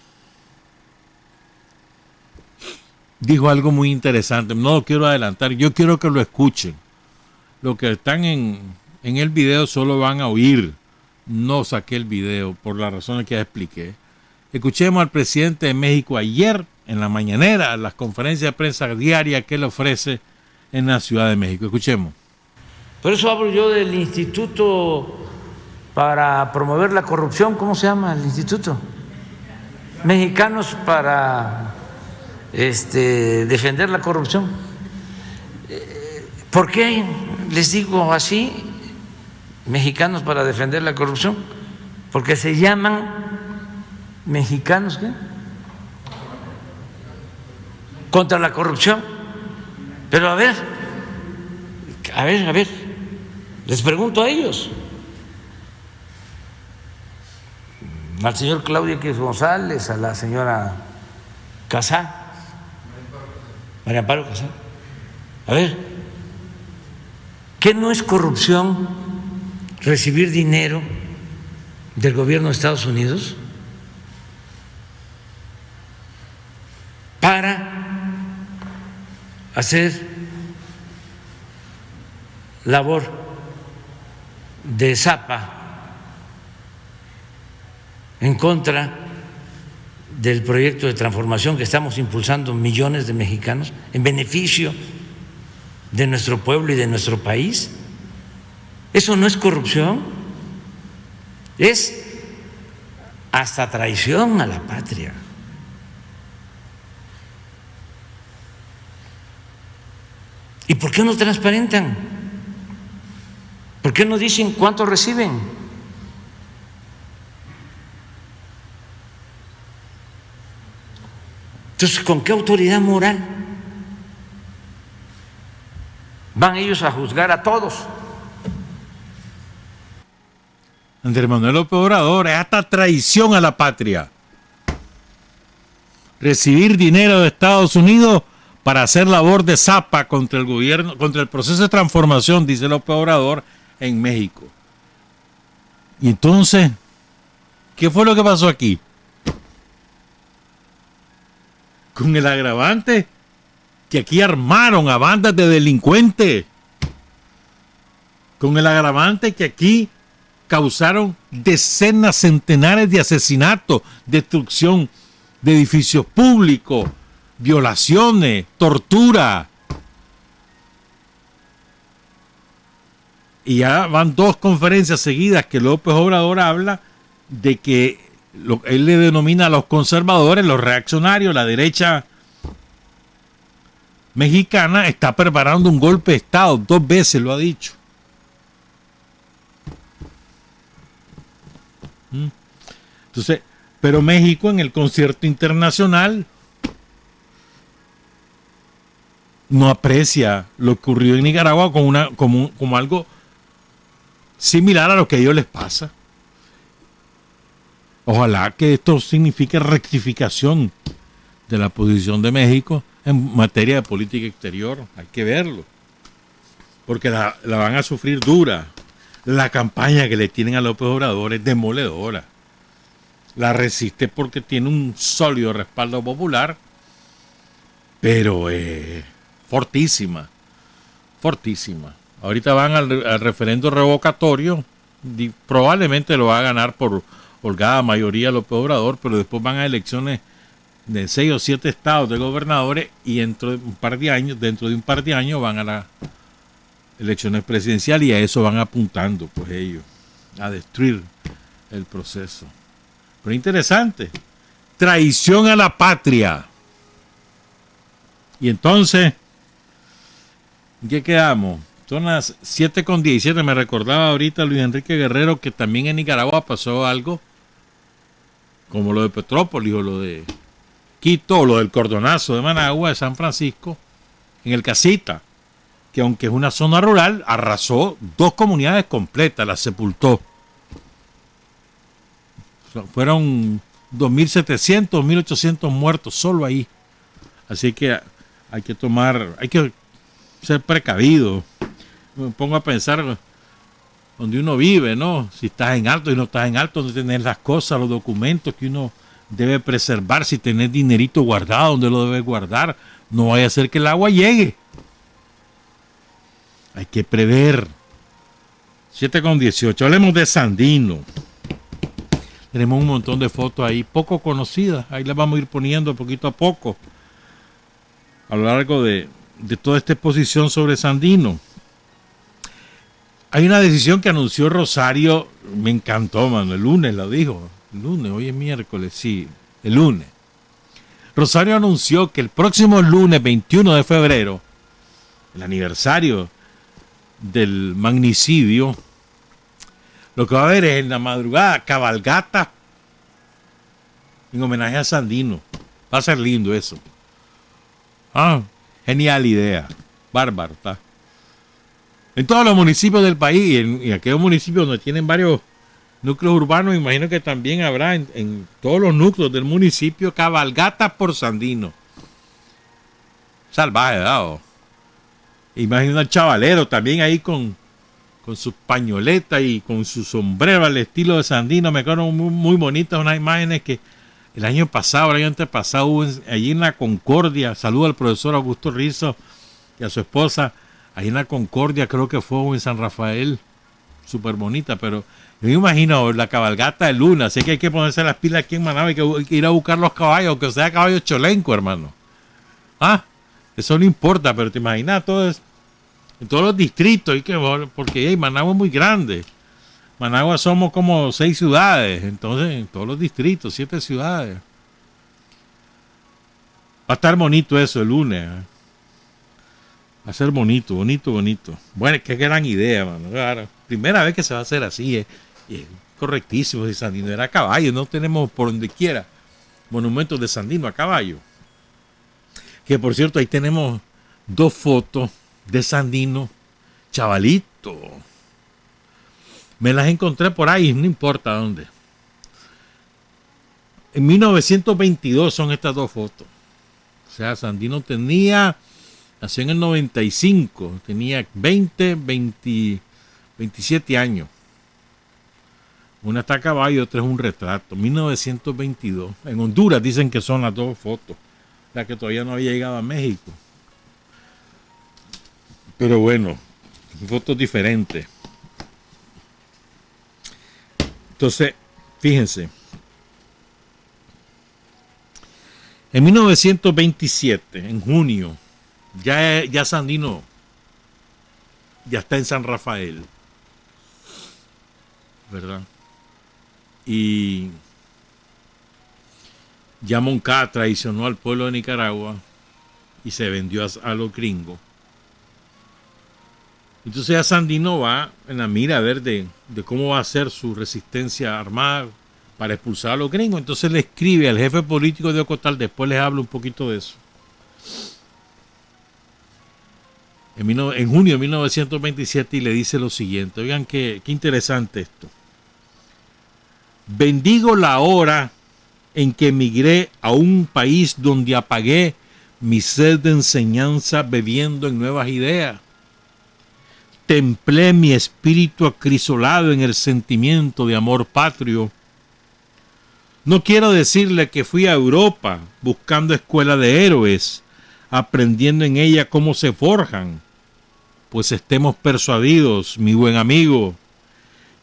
dijo algo muy interesante. No lo quiero adelantar, yo quiero que lo escuchen. Los que están en el video solo van a oír. No saqué el video por las razones que ya expliqué. Escuchemos al presidente de México ayer en la mañanera, en las conferencias de prensa diarias que él ofrece en la Ciudad de México. Escuchemos. Por eso hablo yo del Instituto para promover la corrupción. ¿Cómo se llama el instituto? Mexicanos para defender la corrupción. ¿Por qué les digo así? Mexicanos para defender la corrupción. Porque se llaman mexicanos, ¿qué? Contra la corrupción. Pero a ver, les pregunto a ellos, al señor Claudio X González, a la señora Casá, María Amparo Casá, a ver, ¿qué no es corrupción recibir dinero del gobierno de Estados Unidos para hacer labor de zapa en contra del proyecto de transformación que estamos impulsando millones de mexicanos en beneficio de nuestro pueblo y de nuestro país? Eso no es corrupción, es hasta traición a la patria. ¿Y por qué no transparentan? ¿Por qué no dicen cuánto reciben? Entonces, ¿con qué autoridad moral van ellos a juzgar a todos? Andrés Manuel López Obrador, es hasta traición a la patria. Recibir dinero de Estados Unidos para hacer labor de zapa contra el gobierno, contra el proceso de transformación, dice López Obrador, en México. Y entonces, ¿qué fue lo que pasó aquí? Con el agravante que aquí armaron a bandas de delincuentes. Con el agravante que aquí causaron decenas, centenares de asesinatos, destrucción de edificios públicos, violaciones, tortura. Y ya van 2 conferencias seguidas que López Obrador habla de que él le denomina a los conservadores, los reaccionarios, la derecha mexicana está preparando un golpe de Estado. 2 veces lo ha dicho. Entonces, pero México en el concierto internacional no aprecia lo que ocurrió en Nicaragua como algo similar a lo que a ellos les pasa. Ojalá que esto signifique rectificación de la posición de México en materia de política exterior. Hay que verlo, porque la van a sufrir dura. La campaña que le tienen a López Obrador es demoledora. La resiste porque tiene un sólido respaldo popular, pero fortísima. Ahorita van al referendo revocatorio, probablemente lo va a ganar por holgada mayoría López Obrador, pero después van a elecciones de 6 o 7 estados de gobernadores y dentro de un par de años van a las elecciones presidenciales, y a eso van apuntando pues ellos, a destruir el proceso. Pero interesante, traición a la patria. Y entonces, ¿en qué quedamos? Son las 7:17. Me recordaba ahorita Luis Enrique Guerrero que también en Nicaragua pasó algo como lo de Petrópolis o lo de Quito o lo del cordonazo de Managua, de San Francisco, en el Casita, que aunque es una zona rural, arrasó 2 comunidades completas, las sepultó. Fueron 2.700, 1.800 muertos solo ahí. Así que hay que ser precavido. me pongo a pensar donde uno vive, ¿no? Si estás en alto y no estás en alto, donde tenés las cosas, los documentos que uno debe preservar, si tenés dinerito guardado, donde lo debes guardar, no vaya a ser que el agua llegue. Hay que prever. 7:18. Hablemos de Sandino. Tenemos un montón de fotos ahí, poco conocidas. Ahí las vamos a ir poniendo poquito a poco a lo largo de toda esta exposición sobre Sandino. Hay una decisión que anunció Rosario, me encantó, mano. El lunes lo dijo. El lunes, hoy es miércoles, sí, el lunes. Rosario anunció que el próximo lunes 21 de febrero, el aniversario del magnicidio, lo que va a haber es en la madrugada cabalgata en homenaje a Sandino. Va a ser lindo eso. Genial idea. Bárbaro, ¿está? En todos los municipios del país, en aquellos municipios donde tienen varios núcleos urbanos, imagino que también habrá en todos los núcleos del municipio cabalgatas por Sandino. Salvaje, ¿verdad? Imagino al chavalero también ahí con sus pañoletas y con su sombrero al estilo de Sandino. Me acuerdo muy bonitas unas imágenes que el año pasado, el año antepasado, hubo allí en la Concordia. Saludo al profesor Augusto Rizzo y a su esposa. Ahí en la Concordia, creo que fue en San Rafael. Súper bonita, pero yo me imagino la cabalgata de Luna. Sé que hay que ponerse las pilas aquí en Managua. Hay que ir a buscar los caballos, que sea caballo cholenco, hermano. Eso no importa, pero te imaginas todo eso. En todos los distritos, porque Managua es muy grande. Managua somos como 6 ciudades, entonces en todos los distritos, 7 ciudades. Va a estar bonito eso el lunes. Va a ser bonito. Bueno, qué gran idea, mano. Claro, primera vez que se va a hacer así, es correctísimo. Si Sandino era a caballo, no tenemos por donde quiera monumentos de Sandino a caballo. Que por cierto, ahí tenemos 2 fotos de Sandino, chavalito. Me las encontré por ahí, no importa dónde. En 1922 son estas 2 fotos. O sea, Sandino nació en el 95, tenía 27 años. Una está a caballo, otra es un retrato. 1922. En Honduras dicen que son las 2 fotos, la que todavía no había llegado a México. Pero bueno, fotos diferentes. Entonces, fíjense. En 1927, en junio, ya Sandino ya está en San Rafael, ¿verdad? Y ya Moncada traicionó al pueblo de Nicaragua y se vendió a los gringos. Entonces ya Sandino va en la mira a ver de cómo va a ser su resistencia armada para expulsar a los gringos. Entonces le escribe al jefe político de Ocotal, después les hablo un poquito de eso. En junio de 1927 y le dice lo siguiente. Oigan qué interesante esto. Bendigo la hora en que emigré a un país donde apagué mi sed de enseñanza bebiendo en nuevas ideas. Templé mi espíritu acrisolado en el sentimiento de amor patrio. No quiero decirle que fui a Europa buscando escuela de héroes, aprendiendo en ella cómo se forjan, pues estemos persuadidos, mi buen amigo,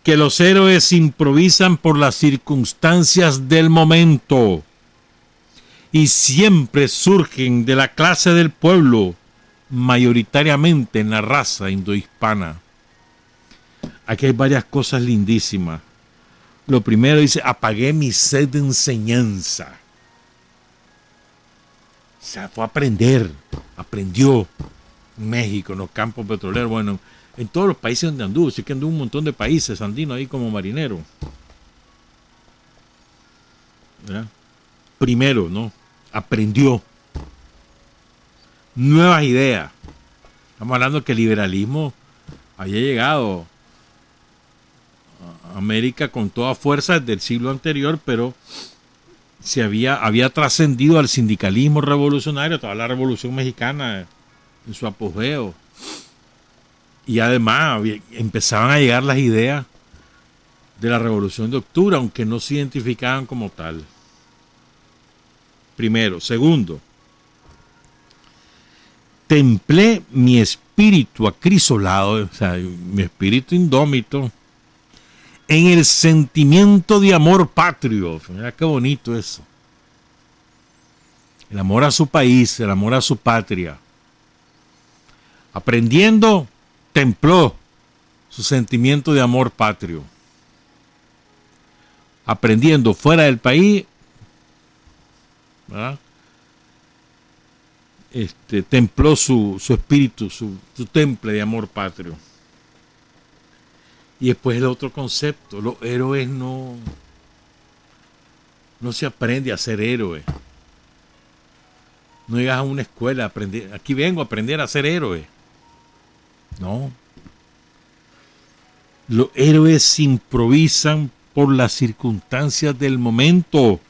que los héroes improvisan por las circunstancias del momento y siempre surgen de la clase del pueblo, mayoritariamente en la raza indohispana. Aquí hay varias cosas lindísimas. Lo primero dice, apagué mi sed de enseñanza. O sea, fue a aprender, aprendió en México, en los campos petroleros, bueno, en todos los países donde anduvo, sí que anduvo un montón de países, Sandino ahí como marinero. ¿Verdad? Primero, ¿no? Aprendió nuevas ideas. Estamos hablando que el liberalismo había llegado a América con toda fuerza desde el siglo anterior, pero había trascendido al sindicalismo revolucionario, toda la Revolución Mexicana en su apogeo. Y además empezaban a llegar las ideas de la Revolución de Octubre, aunque no se identificaban como tal. Primero. Segundo, templé mi espíritu acrisolado, o sea, mi espíritu indómito, en el sentimiento de amor patrio. Mira qué bonito eso. El amor a su país, el amor a su patria. Aprendiendo, templó su sentimiento de amor patrio. Aprendiendo fuera del país, ¿verdad? Templó su espíritu, su temple de amor patrio. Y después el otro concepto, los héroes no se aprende a ser héroe. No llegas a una escuela a aprender, aquí vengo a aprender a ser héroe. No. Los héroes se improvisan por las circunstancias del momento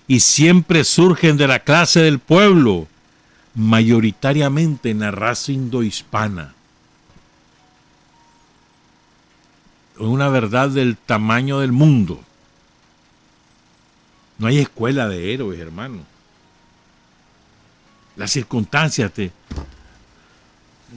y siempre surgen de la clase del pueblo, mayoritariamente en la raza indohispana. Una verdad del tamaño del mundo. No hay escuela de héroes, hermano. Las circunstancias,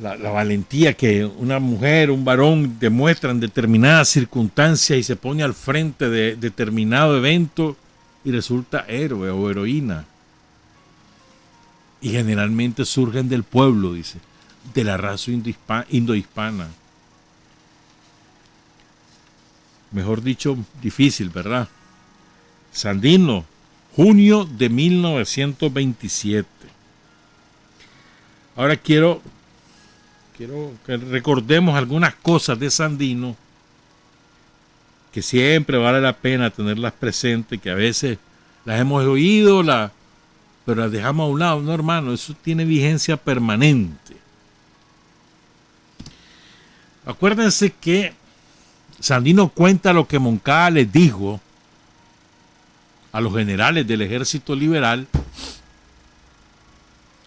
la valentía que una mujer, un varón demuestran determinadas circunstancias y se pone al frente de determinado evento y resulta héroe o heroína. Y generalmente surgen del pueblo, dice, de la raza indohispana. Mejor dicho, difícil, ¿verdad? Sandino, junio de 1927. Ahora quiero que recordemos algunas cosas de Sandino que siempre vale la pena tenerlas presentes, que a veces las hemos oído, pero las dejamos a un lado. No, hermano, eso tiene vigencia permanente. Acuérdense que Sandino cuenta lo que Moncada les dijo a los generales del ejército liberal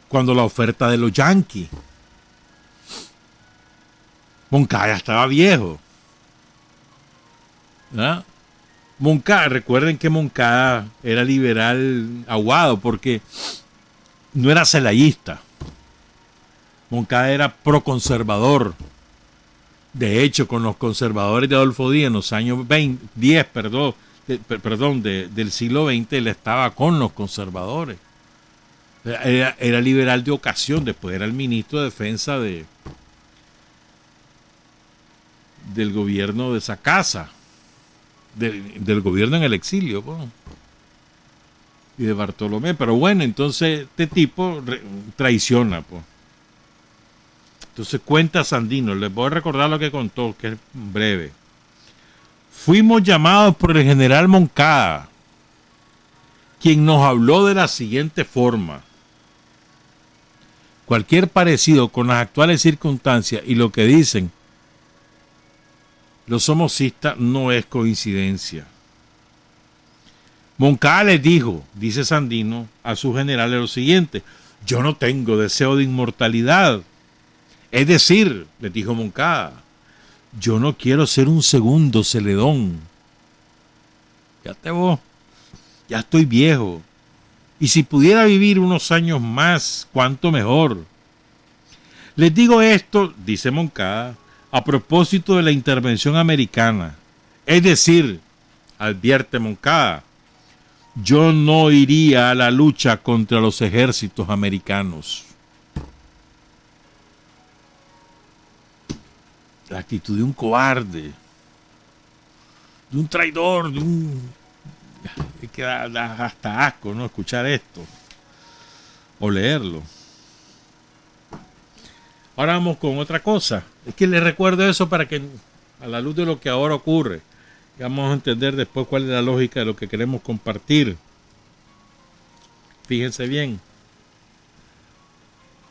cuando la oferta de los yanquis. Moncada ya estaba viejo. ¿Ah? Moncada, recuerden que Moncada era liberal aguado porque no era celayista. Moncada era proconservador. De hecho, con los conservadores de Adolfo Díaz en los años 10 del siglo XX, él estaba con los conservadores. Era liberal de ocasión, después era el ministro de Defensa del gobierno de Sacasa, del gobierno en el exilio, pues, y de Bartolomé. Pero bueno, entonces este tipo traiciona, pues. Entonces cuenta Sandino, les voy a recordar lo que contó, que es breve. Fuimos llamados por el general Moncada, quien nos habló de la siguiente forma. Cualquier parecido con las actuales circunstancias y lo que dicen los somocistas no es coincidencia. Moncada les dijo, dice Sandino, a sus generales lo siguiente: yo no tengo deseo de inmortalidad. Es decir, les dijo Moncada, yo no quiero ser un segundo Celedón. Fíjate vos, ya estoy viejo. Y si pudiera vivir unos años más, cuánto mejor. Les digo esto, dice Moncada, a propósito de la intervención americana. Es decir, advierte Moncada, yo no iría a la lucha contra los ejércitos americanos. La actitud de un cobarde, de un traidor, es que da hasta asco, ¿no? Escuchar esto o leerlo. Ahora vamos con otra cosa. Es que les recuerdo eso para que, a la luz de lo que ahora ocurre, vamos a entender después cuál es la lógica de lo que queremos compartir. Fíjense bien.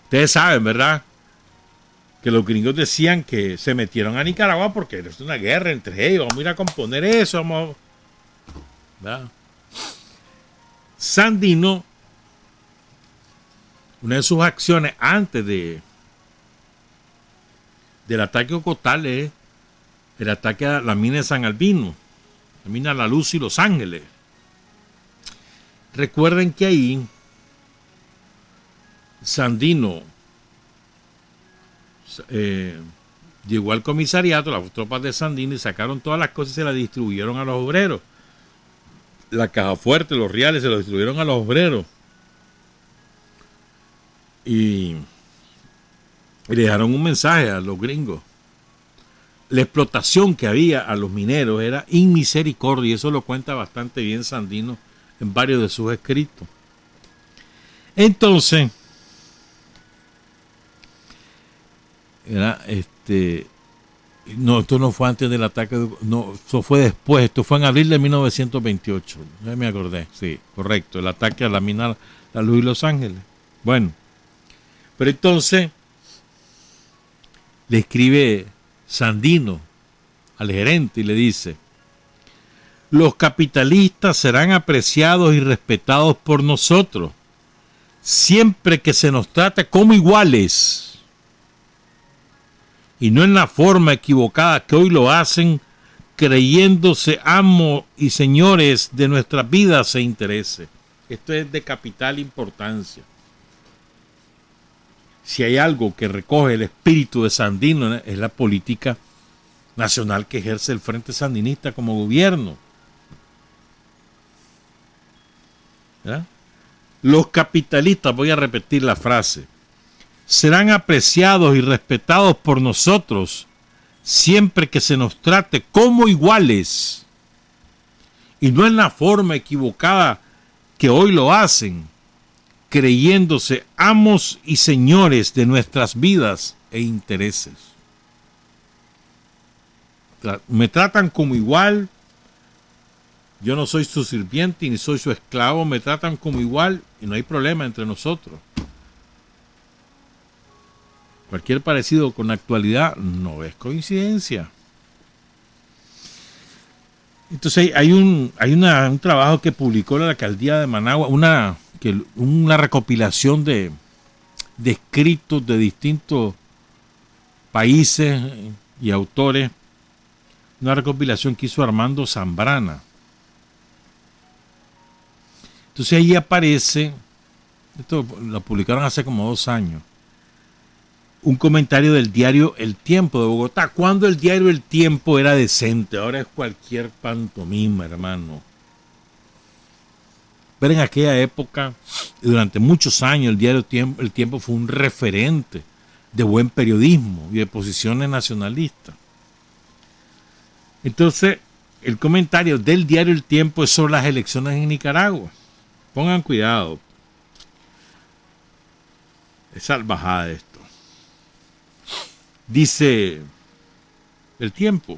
Ustedes saben, ¿verdad?, que los gringos decían que se metieron a Nicaragua porque es una guerra entre ellos. Vamos a ir a componer eso. ¿Verdad? Sandino, una de sus acciones antes de del ataque Ocotal es el ataque a la mina de San Albino, la mina La Luz y Los Ángeles. Recuerden que ahí Sandino llegó al comisariato, las tropas de Sandino, y sacaron todas las cosas y se las distribuyeron a los obreros. La caja fuerte, los reales, se los distribuyeron a los obreros. Y le dejaron un mensaje a los gringos. La explotación que había a los mineros era inmisericordia, y eso lo cuenta bastante bien Sandino en varios de sus escritos. Entonces, no, esto no fue antes del ataque, no, esto fue después, esto fue en abril de 1928, ya me acordé, sí, correcto, el ataque a la mina La Luz y Los Ángeles. Bueno, pero entonces le escribe Sandino al gerente y le dice: los capitalistas serán apreciados y respetados por nosotros siempre que se nos trate como iguales, y no en la forma equivocada que hoy lo hacen, creyéndose amos y señores de nuestras vidas e intereses. Esto es de capital importancia. Si hay algo que recoge el espíritu de Sandino, es la política nacional que ejerce el Frente Sandinista como gobierno. ¿verdad? Los capitalistas, voy a repetir la frase, serán apreciados y respetados por nosotros siempre que se nos trate como iguales y no en la forma equivocada que hoy lo hacen, creyéndose amos y señores de nuestras vidas e intereses. Me tratan como igual, yo no soy su sirviente ni soy su esclavo, me tratan como igual y no hay problema entre nosotros. Cualquier parecido con la actualidad no es coincidencia. Entonces hay un trabajo que publicó la alcaldía de Managua, una recopilación de escritos de distintos países y autores, una recopilación que hizo Armando Zambrana. Entonces ahí aparece, esto lo publicaron hace como 2 años, un comentario del diario El Tiempo de Bogotá, cuando el diario El Tiempo era decente, ahora es cualquier pantomima, hermano. Pero en aquella época, durante muchos años, el diario El Tiempo fue un referente de buen periodismo y de posiciones nacionalistas. Entonces, el comentario del diario El Tiempo es sobre las elecciones en Nicaragua. Pongan cuidado. Es salvajada esto. Dice El Tiempo.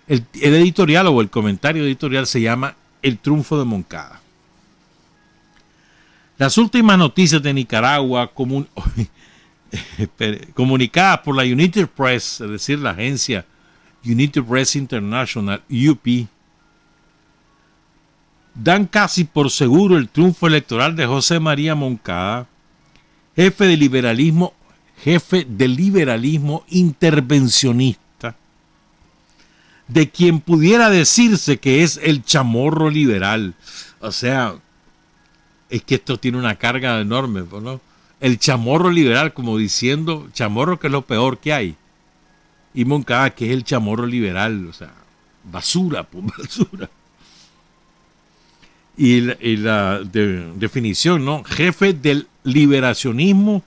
El editorial o el comentario editorial se llama El triunfo de Moncada. Las últimas noticias de Nicaragua comunicadas por la United Press, es decir, la agencia United Press International, UP, dan casi por seguro el triunfo electoral de José María Moncada, jefe del liberalismo intervencionista, de quien pudiera decirse que es el chamorro liberal. O sea, es que esto tiene una carga enorme, ¿no? El chamorro liberal, como diciendo, chamorro que es lo peor que hay. Y Moncada, que es el chamorro liberal, o sea, basura, pues basura. Y la definición, ¿no? Jefe del liberacionismo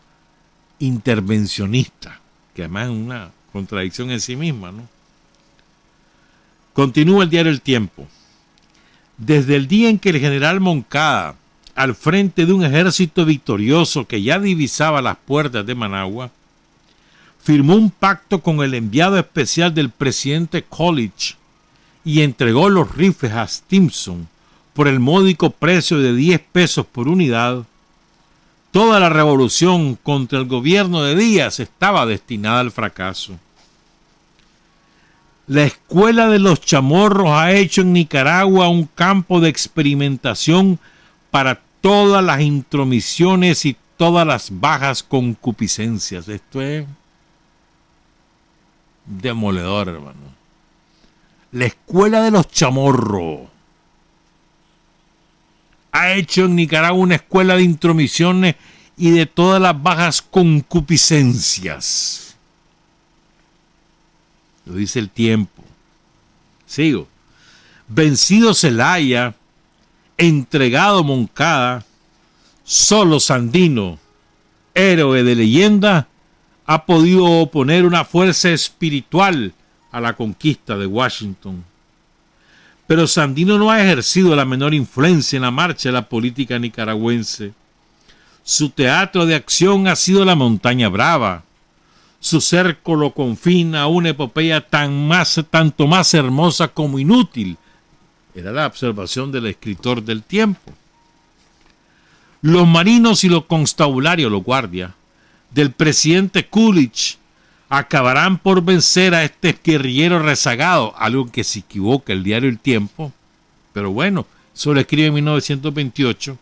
intervencionista, que además es una contradicción en sí misma, ¿no? Continúa el diario El Tiempo. Desde el día en que el general Moncada, al frente de un ejército victorioso que ya divisaba las puertas de Managua, firmó un pacto con el enviado especial del presidente Coolidge y entregó los rifles a Stimson por el módico precio de 10 pesos por unidad, toda la revolución contra el gobierno de Díaz estaba destinada al fracaso. La escuela de los chamorros ha hecho en Nicaragua un campo de experimentación para todas las intromisiones y todas las bajas concupiscencias. Esto es demoledor, hermano. La escuela de los chamorros ha hecho en Nicaragua una escuela de intromisiones y de todas las bajas concupiscencias. Lo dice el tiempo. Sigo. Vencido Zelaya, entregado Moncada, solo Sandino, héroe de leyenda, ha podido oponer una fuerza espiritual a la conquista de Washington. Pero Sandino no ha ejercido la menor influencia en la marcha de la política nicaragüense. Su teatro de acción ha sido la Montaña Brava. Su cerco lo confina a una epopeya tanto más hermosa como inútil. Era la observación del escritor del tiempo. Los marinos y los constabularios, los guardias, del presidente Coolidge acabarán por vencer a este guerrillero rezagado, algo que se equivoca el diario El Tiempo, pero bueno, eso lo escribe en 1928.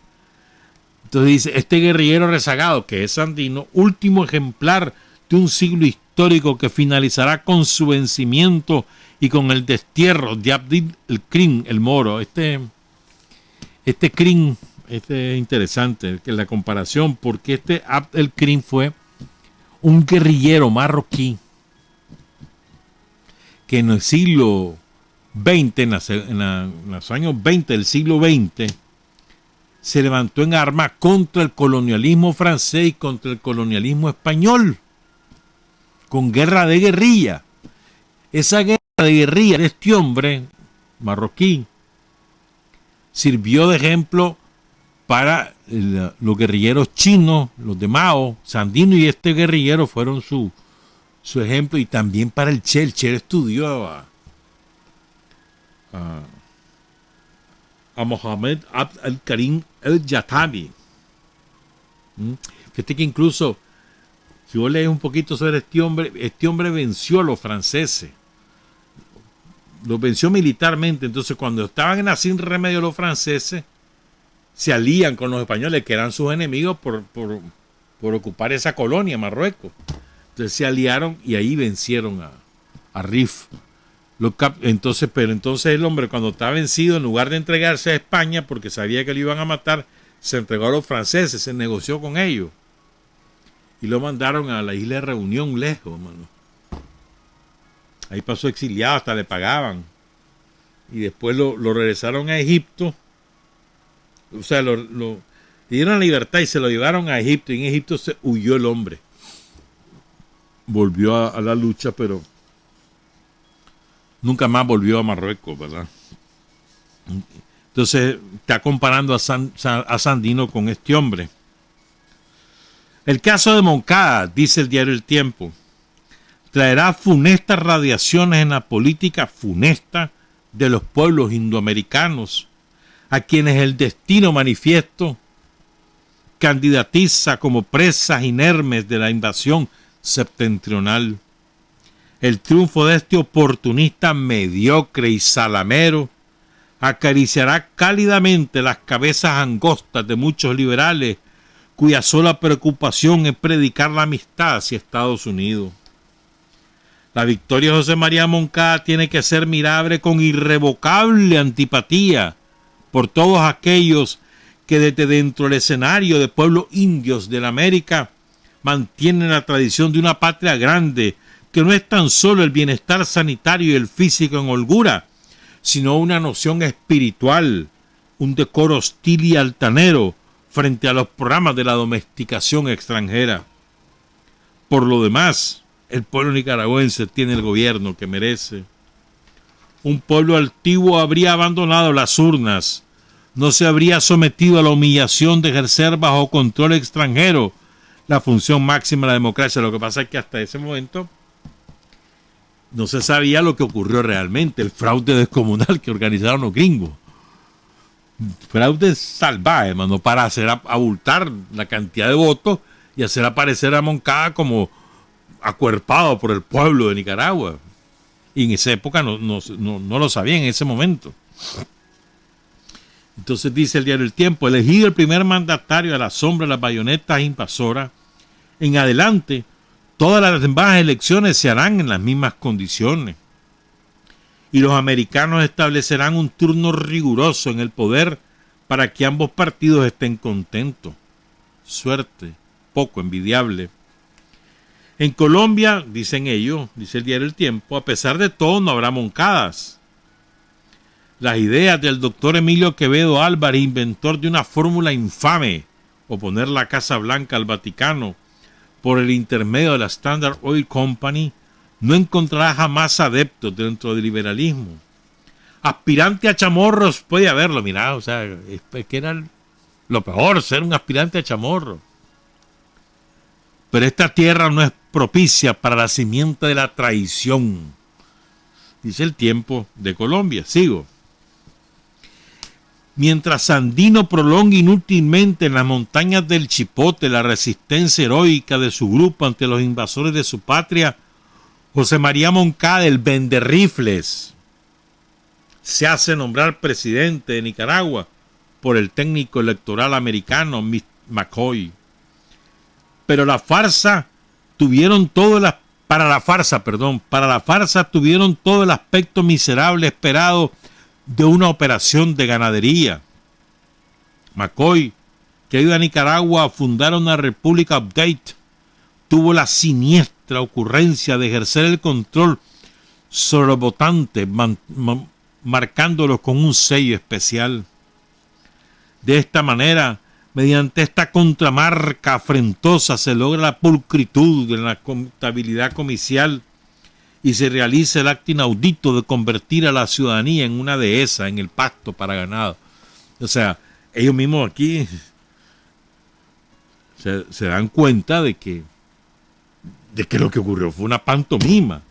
Entonces dice, este guerrillero rezagado, que es Sandino, último ejemplar de un siglo histórico que finalizará con su vencimiento y con el destierro de Abd el-Krim, el moro. Este Krim, es interesante, que la comparación, porque este Abd el-Krim fue un guerrillero marroquí que en el siglo XX, en los años 20 del siglo XX, se levantó en armas contra el colonialismo francés y contra el colonialismo español, con guerra de guerrilla. Esa guerra de guerrilla de este hombre marroquí sirvió de ejemplo para los guerrilleros chinos, los de Mao. Sandino y este guerrillero fueron su ejemplo, y también para el Che. El Che estudió a Mohamed Abd el-Karim el-Yatabi. Fíjate que incluso, si vos lees un poquito sobre este hombre venció a los franceses. Los venció militarmente. Entonces, cuando estaban en sin remedio los franceses, se alían con los españoles, que eran sus enemigos por ocupar esa colonia, Marruecos. Entonces se aliaron y ahí vencieron a Rif. Entonces el hombre, cuando estaba vencido, en lugar de entregarse a España, porque sabía que lo iban a matar, se entregó a los franceses, se negoció con ellos. Y lo mandaron a la isla de Reunión, lejos, mano. Ahí pasó exiliado, hasta le pagaban. Y después lo regresaron a Egipto. O sea, le dieron la libertad y se lo llevaron a Egipto. Y en Egipto se huyó el hombre. Volvió a la lucha, pero nunca más volvió a Marruecos, ¿verdad? Entonces está comparando a Sandino con este hombre. El caso de Moncada, dice el diario El Tiempo, traerá funestas radiaciones en la política funesta de los pueblos indoamericanos, a quienes el destino manifiesto candidatiza como presas inermes de la invasión septentrional. El triunfo de este oportunista mediocre y salamero acariciará cálidamente las cabezas angostas de muchos liberales cuya sola preocupación es predicar la amistad hacia Estados Unidos. La victoria de José María Moncada tiene que ser mirable con irrevocable antipatía por todos aquellos que desde dentro del escenario de pueblos indios de la América mantienen la tradición de una patria grande, que no es tan solo el bienestar sanitario y el físico en holgura, sino una noción espiritual, un decoro hostil y altanero frente a los programas de la domesticación extranjera. Por lo demás, el pueblo nicaragüense tiene el gobierno que merece. Un pueblo altivo habría abandonado las urnas, no se habría sometido a la humillación de ejercer bajo control extranjero la función máxima de la democracia. Lo que pasa es que hasta ese momento no se sabía lo que ocurrió realmente, el fraude descomunal que organizaron los gringos. Fraude salvaje, hermano, para hacer abultar la cantidad de votos y hacer aparecer a Moncada como acuerpado por el pueblo de Nicaragua. Y en esa época no lo sabían en ese momento. Entonces dice el diario El Tiempo, elegido el primer mandatario a la sombra de las bayonetas invasoras, en adelante Todas las demás elecciones se harán en las mismas condiciones. Y los americanos establecerán un turno riguroso en el poder para que ambos partidos estén contentos. Suerte poco envidiable. En Colombia, dicen ellos, dice el diario El Tiempo, a pesar de todo no habrá moncadas. Las ideas del doctor Emilio Quevedo Álvarez, inventor de una fórmula infame, oponer la Casa Blanca al Vaticano por el intermedio de la Standard Oil Company, no encontrará jamás adeptos dentro del liberalismo. Aspirante a chamorros puede haberlo, mirá, o sea, es que era lo peor ser un aspirante a chamorro. Pero esta tierra no es propicia para la simiente de la traición, dice El Tiempo de Colombia. Sigo. Mientras Sandino prolonga inútilmente en las montañas del Chipote la resistencia heroica de su grupo ante los invasores de su patria, José María Moncada, el venderrifles, se hace nombrar presidente de Nicaragua por el técnico electoral americano McCoy. Pero la farsa tuvieron todo el para la farsa tuvieron todo el aspecto miserable esperado de una operación de ganadería. McCoy, que ayuda a Nicaragua a fundar una república update, tuvo la siniestra ocurrencia de ejercer el control sobre los votantes, marcándolos con un sello especial. De esta manera, mediante esta contramarca afrentosa se logra la pulcritud de la contabilidad comicial y se realiza el acto inaudito de convertir a la ciudadanía en una dehesa en el pacto para ganado. O sea, ellos mismos aquí se dan cuenta de que lo que ocurrió fue una pantomima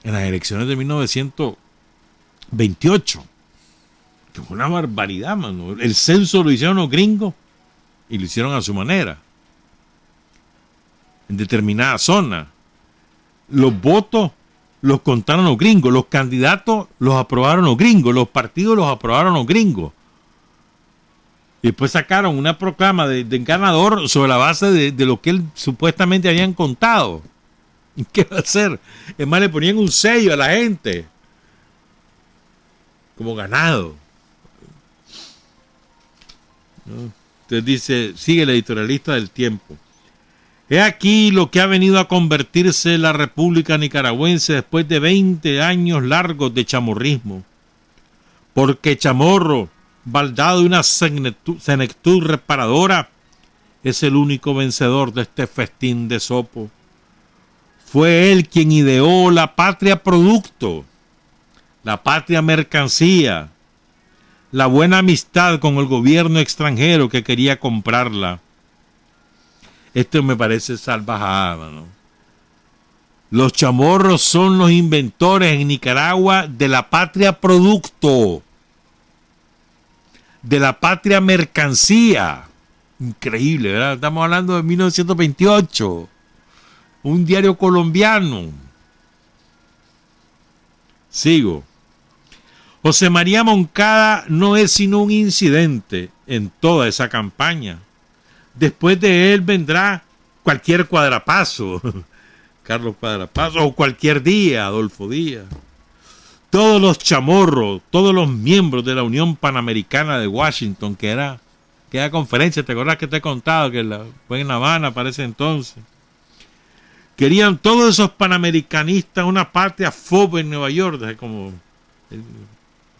en las elecciones de 1928. Que fue una barbaridad, mano. El censo lo hicieron los gringos y lo hicieron a su manera. En determinada zona. Los votos los contaron los gringos. Los candidatos los aprobaron los gringos. Los partidos los aprobaron los gringos. Y después sacaron una proclama de ganador sobre la base de lo que él supuestamente habían contado. ¿Y qué va a hacer? Es más, le ponían un sello a la gente. Como ganado. Entonces dice, sigue el editorialista del Tiempo. He aquí lo que ha venido a convertirse la República Nicaragüense después de 20 años largos de chamorrismo. Porque Chamorro, baldado de una senectud reparadora, es el único vencedor de este festín de sopo. Fue él quien ideó la patria producto, la patria mercancía, la buena amistad con el gobierno extranjero que quería comprarla. Esto me parece salvajada, ¿no? Los chamorros son los inventores en Nicaragua de la patria producto, de la patria mercancía. Increíble, ¿verdad? Estamos hablando de 1928, un diario colombiano. Sigo. José María Moncada no es sino un incidente en toda esa campaña. Después de él vendrá cualquier Cuadrapazo, Carlos Cuadrapazo, o cualquier Díaz, Adolfo Díaz. Todos los chamorros, todos los miembros de la Unión Panamericana de Washington, que era conferencia, ¿te acuerdas que te he contado que fue en La Habana para ese entonces? Querían todos esos panamericanistas una patria FOB en Nueva York, desde como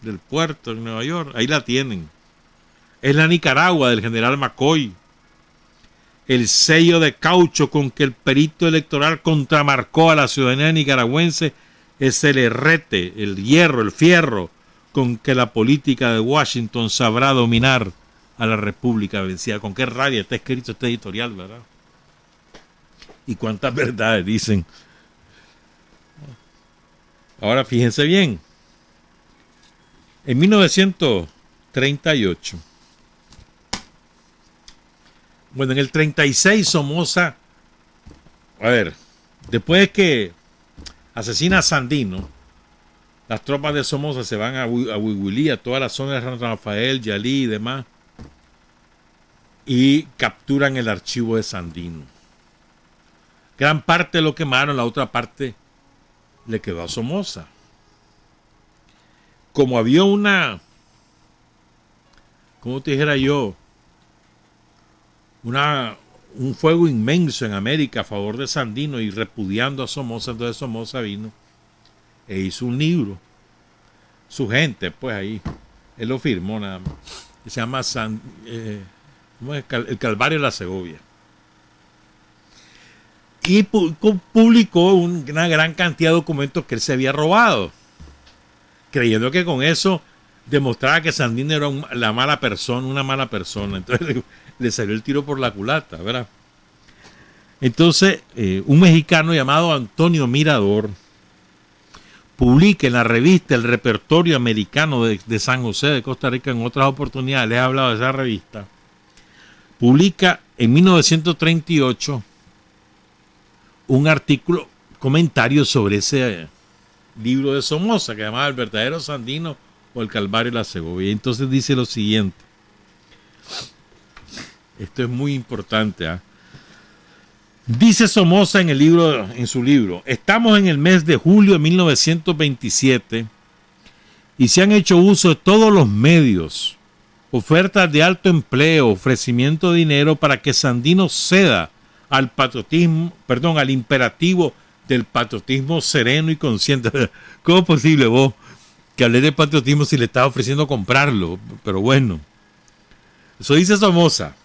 del puerto en Nueva York, ahí la tienen. Es la Nicaragua del general McCoy. El sello de caucho con que el perito electoral contramarcó a la ciudadanía nicaragüense es el herrete, el hierro, el fierro con que la política de Washington sabrá dominar a la República vencida. Con qué rabia está escrito este editorial, ¿verdad? Y cuántas verdades dicen. Ahora fíjense bien. En 1938, bueno, en el 36 Somoza, después de que asesina a Sandino, las tropas de Somoza se van a Huihuilí, a toda la zona de San Rafael, Yalí y demás, y capturan el archivo de Sandino. Gran parte lo quemaron, la otra parte le quedó a Somoza. Como había ¿cómo te dijera yo? Un fuego inmenso en América a favor de Sandino y repudiando a Somoza, entonces Somoza vino e hizo un libro. Su gente, pues ahí, él lo firmó nada más. Se llama ¿cómo es? El Calvario de la Segovia. Y publicó una gran cantidad de documentos que él se había robado, creyendo que con eso demostraba que Sandino era una mala persona. Entonces le salió el tiro por la culata, ¿verdad? Entonces, un mexicano llamado Antonio Mirador publica en la revista El Repertorio Americano de San José de Costa Rica, en otras oportunidades les he hablado de esa revista, publica en 1938 un artículo, comentario sobre ese libro de Somoza que llamaba El verdadero Sandino o El Calvario de la Segovia. Entonces dice lo siguiente, esto es muy importante, Dice Somoza en su libro, estamos en el mes de julio de 1927 y se han hecho uso de todos los medios, ofertas de alto empleo, ofrecimiento de dinero para que Sandino ceda al imperativo del patriotismo sereno y consciente. ¿Cómo es posible vos que hablé de patriotismo si le estás ofreciendo comprarlo? Pero bueno, eso dice Somoza.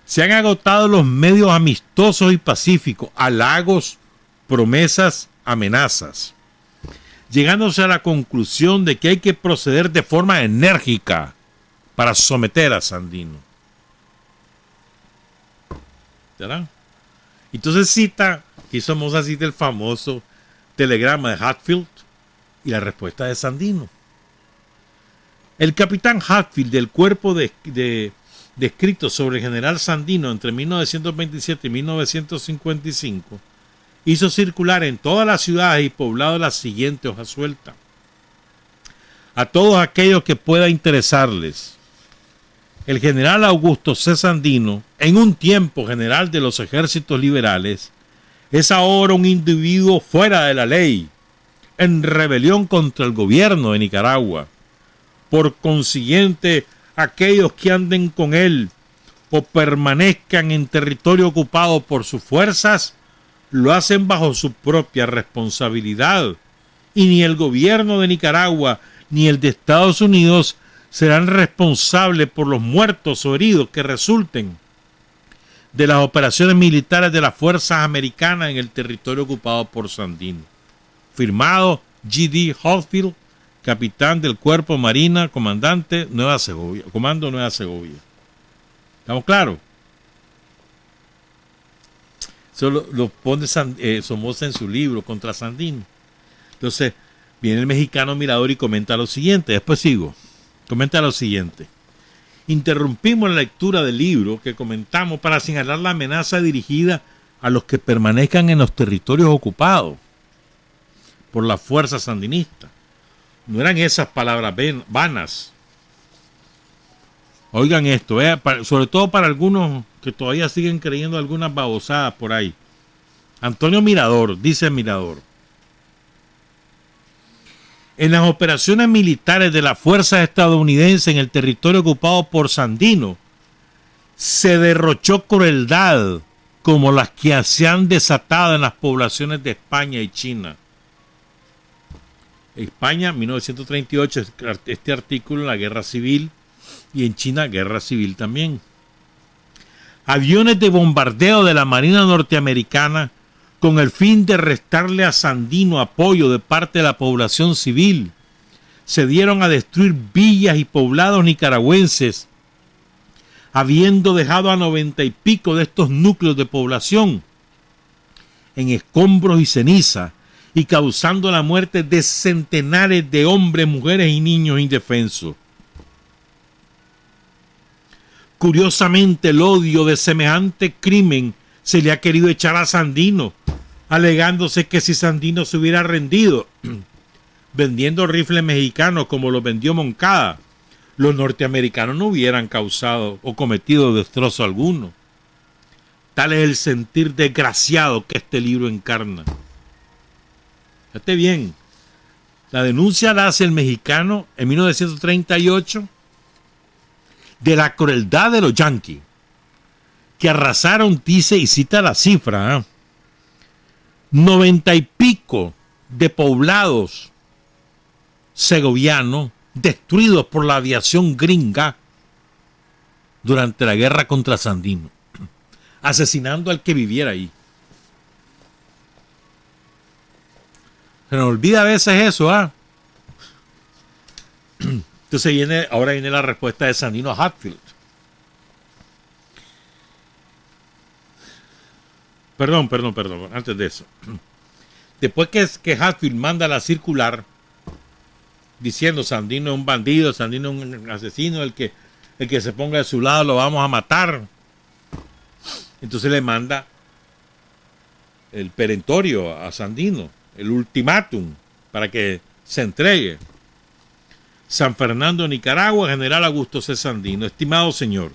Se han agotado los medios amistosos y pacíficos, halagos, promesas, amenazas, llegándose a la conclusión de que hay que proceder de forma enérgica para someter a Sandino. ¿Verdad? Entonces Somoza cita el famoso telegrama de Hatfield y la respuesta de Sandino. El capitán Hatfield del cuerpo descrito sobre el general Sandino entre 1927 y 1955 hizo circular en todas las ciudades y poblados la siguiente hoja suelta. A todos aquellos que pueda interesarles, el general Augusto C. Sandino, en un tiempo general de los ejércitos liberales, es ahora un individuo fuera de la ley, en rebelión contra el gobierno de Nicaragua. Por consiguiente, aquellos que anden con él o permanezcan en territorio ocupado por sus fuerzas, lo hacen bajo su propia responsabilidad, y ni el gobierno de Nicaragua ni el de Estados Unidos serán responsables por los muertos o heridos que resulten de las operaciones militares de las fuerzas americanas en el territorio ocupado por Sandino. Firmado G.D. Hatfield, capitán del Cuerpo Marina, comandante Nueva Segovia, Comando Nueva Segovia. ¿Estamos claros? Eso lo pone Somoza en su libro contra Sandino. Entonces, viene el mexicano Mirador y comenta lo siguiente. Después sigo. Comenta lo siguiente. Interrumpimos la lectura del libro que comentamos para señalar la amenaza dirigida a los que permanezcan en los territorios ocupados por la fuerza sandinista. No eran esas palabras vanas. Oigan esto, sobre todo para algunos que todavía siguen creyendo algunas babosadas por ahí. Antonio Mirador, dice Mirador. En las operaciones militares de las fuerzas estadounidenses en el territorio ocupado por Sandino, se derrochó crueldad como las que se han desatado en las poblaciones de España y China. España, 1938, este artículo en la Guerra Civil, y en China, Guerra Civil también. Aviones de bombardeo de la Marina norteamericana con el fin de restarle a Sandino apoyo de parte de la población civil, se dieron a destruir villas y poblados nicaragüenses, habiendo dejado a 90 y pico de estos núcleos de población en escombros y ceniza, y causando la muerte de centenares de hombres, mujeres y niños indefensos. Curiosamente, el odio de semejante crimen se le ha querido echar a Sandino, alegándose que si Sandino se hubiera rendido vendiendo rifles mexicanos como los vendió Moncada, los norteamericanos no hubieran causado o cometido destrozo alguno. Tal es el sentir desgraciado que este libro encarna. Fíjate bien, la denuncia la hace el mexicano en 1938 de la crueldad de los yanquis, que arrasaron, dice, y cita la cifra, 90 y pico de poblados segovianos destruidos por la aviación gringa durante la guerra contra Sandino, asesinando al que viviera ahí. Se nos olvida a veces eso, Entonces ahora viene la respuesta de Sandino a Hatfield. Perdón, antes de eso. Después que Hatfield manda la circular diciendo Sandino es un bandido, Sandino es un asesino, el que se ponga de su lado lo vamos a matar. Entonces le manda el perentorio a Sandino, el ultimátum para que se entregue. San Fernando, Nicaragua, General Augusto C. Sandino. Estimado señor,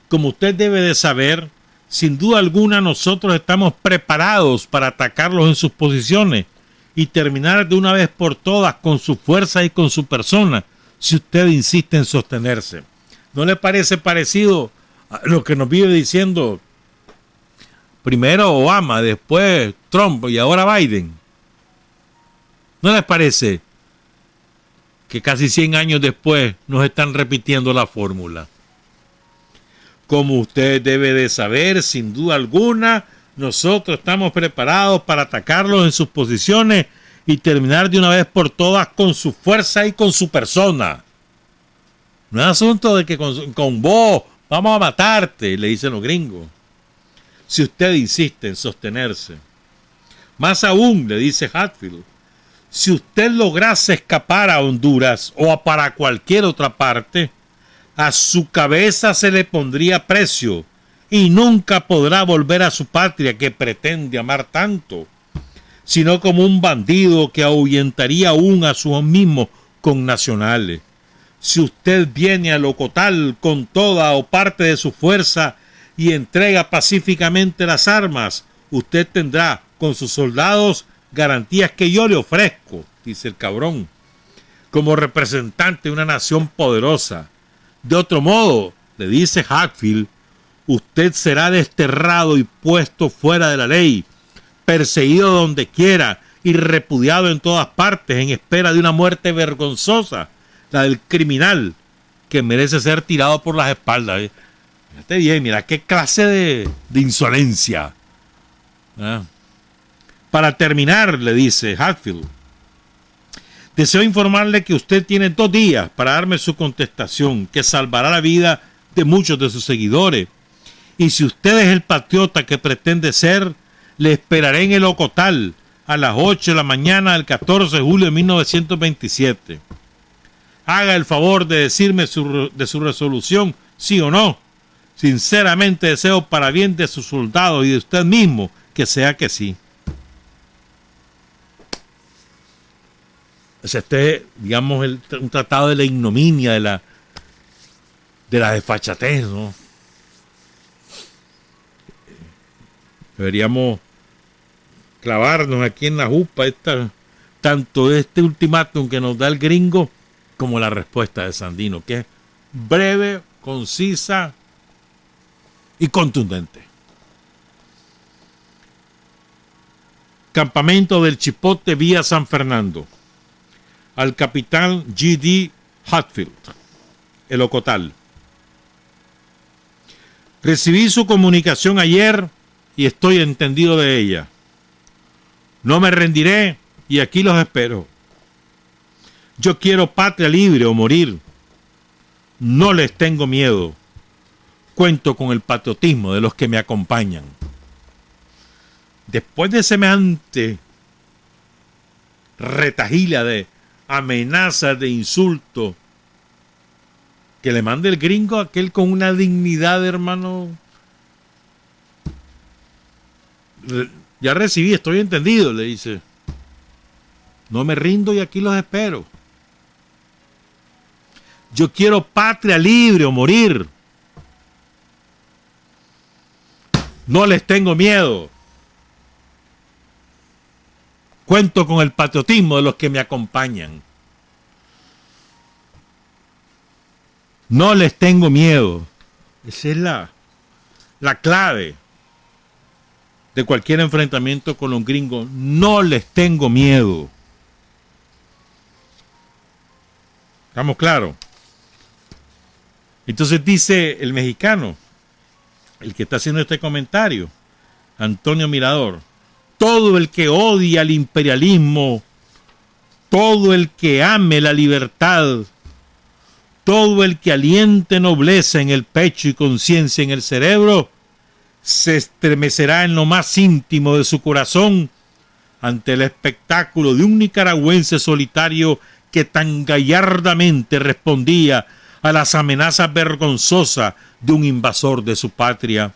como usted debe de saber, sin duda alguna nosotros estamos preparados para atacarlos en sus posiciones y terminar de una vez por todas con su fuerza y con su persona, si usted insiste en sostenerse. ¿No le parece parecido a lo que nos vive diciendo primero Obama, después Trump y ahora Biden? ¿No les parece que casi 100 años después nos están repitiendo la fórmula? Como usted debe de saber, sin duda alguna, nosotros estamos preparados para atacarlos en sus posiciones y terminar de una vez por todas con su fuerza y con su persona. No es asunto de que con vos vamos a matarte, le dicen los gringos, si usted insiste en sostenerse. Más aún, le dice Hatfield, si usted lograse escapar a Honduras o para cualquier otra parte, a su cabeza se le pondría precio y nunca podrá volver a su patria que pretende amar tanto, sino como un bandido que ahuyentaría aún a sus mismos connacionales. Si usted viene al Ocotal con toda o parte de su fuerza y entrega pacíficamente las armas, usted tendrá con sus soldados garantías que yo le ofrezco, dice el cabrón, como representante de una nación poderosa. De otro modo, le dice Hatfield, usted será desterrado y puesto fuera de la ley, perseguido donde quiera y repudiado en todas partes en espera de una muerte vergonzosa, la del criminal que merece ser tirado por las espaldas. Fíjate bien, mira qué clase de insolencia. Para terminar, le dice Hatfield, deseo informarle que usted tiene 2 días para darme su contestación, que salvará la vida de muchos de sus seguidores. Y si usted es el patriota que pretende ser, le esperaré en el Ocotal a las 8 de la mañana del 14 de julio de 1927. Haga el favor de decirme de su resolución, sí o no. Sinceramente deseo para bien de sus soldados y de usted mismo que sea que sí. Este es, digamos, un tratado de la ignominia, de la desfachatez, ¿no? Deberíamos clavarnos aquí en la jupa tanto este ultimátum que nos da el gringo como la respuesta de Sandino, que es breve, concisa y contundente. Campamento del Chipote, vía San Fernando. Al capitán G.D. Hatfield, el Ocotal. Recibí su comunicación ayer y estoy entendido de ella. No me rendiré y aquí los espero. Yo quiero patria libre o morir. No les tengo miedo. Cuento con el patriotismo de los que me acompañan. Después de semejante retahila de amenazas, de insultos que le manda el gringo, aquel con una dignidad, hermano. Ya recibí, estoy entendido, le dice. No me rindo y aquí los espero. Yo quiero patria libre o morir. No les tengo miedo. Cuento con el patriotismo de los que me acompañan. No les tengo miedo. Esa es la clave de cualquier enfrentamiento con los gringos. No les tengo miedo. ¿Estamos claros? Entonces dice el mexicano, el que está haciendo este comentario, Antonio Mirador: todo el que odia al imperialismo, todo el que ame la libertad, todo el que aliente nobleza en el pecho y conciencia en el cerebro, se estremecerá en lo más íntimo de su corazón ante el espectáculo de un nicaragüense solitario que tan gallardamente respondía a las amenazas vergonzosas de un invasor de su patria.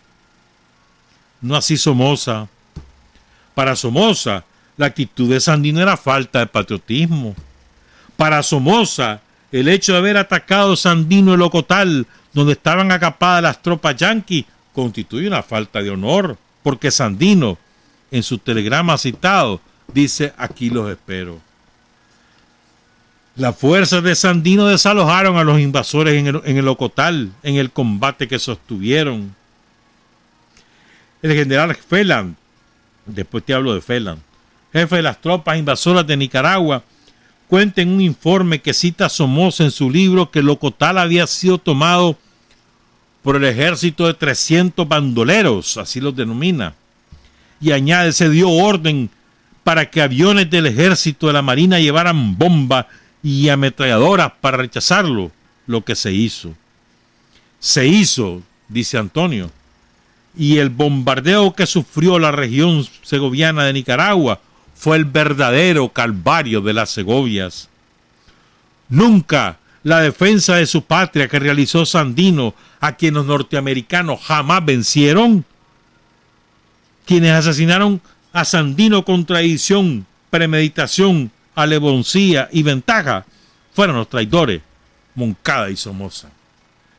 No así Somoza. Para Somoza, la actitud de Sandino era falta de patriotismo. Para Somoza, el hecho de haber atacado Sandino el Ocotal, donde estaban acapadas las tropas yanquis, constituye una falta de honor, porque Sandino, en su telegrama citado, dice: aquí los espero. Las fuerzas de Sandino desalojaron a los invasores en el Ocotal, en el combate que sostuvieron. El general Phelan, después te hablo de Phelan, jefe de las tropas invasoras de Nicaragua, cuenta en un informe que cita a Somoza en su libro que el Ocotal había sido tomado por el ejército de 300 bandoleros, así los denomina, y añade: se dio orden para que aviones del ejército de la marina llevaran bombas y ametralladoras para rechazarlo, lo que se hizo. Se hizo, dice Antonio, y el bombardeo que sufrió la región segoviana de Nicaragua fue el verdadero calvario de las Segovias. Nunca la defensa de su patria que realizó Sandino, a quien los norteamericanos jamás vencieron, quienes asesinaron a Sandino con traición, premeditación, alevosía y ventaja, fueron los traidores Moncada y Somoza.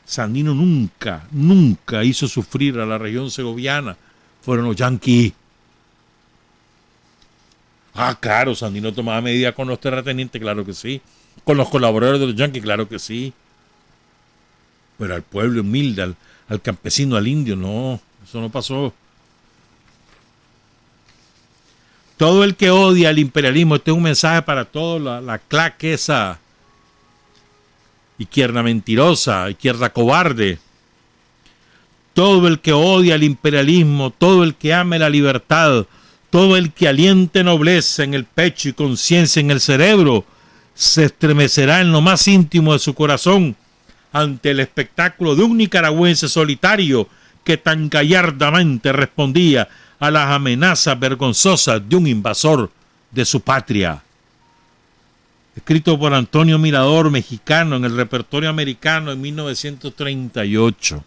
Sandino nunca hizo sufrir a la región segoviana, fueron los yanquis. Ah, claro, Sandino tomaba medidas con los terratenientes, claro que sí. Con los colaboradores de los yanquis, claro que sí. Pero al pueblo humilde, al campesino, al indio, no, eso no pasó. Todo el que odia al imperialismo, este es un mensaje para toda la claque esa izquierda mentirosa, izquierda cobarde. Todo el que odia al imperialismo, todo el que ame la libertad, todo el que aliente nobleza en el pecho y conciencia en el cerebro, se estremecerá en lo más íntimo de su corazón ante el espectáculo de un nicaragüense solitario que tan gallardamente respondía a las amenazas vergonzosas de un invasor de su patria. Escrito por Antonio Mirador, mexicano, en el repertorio americano en 1938.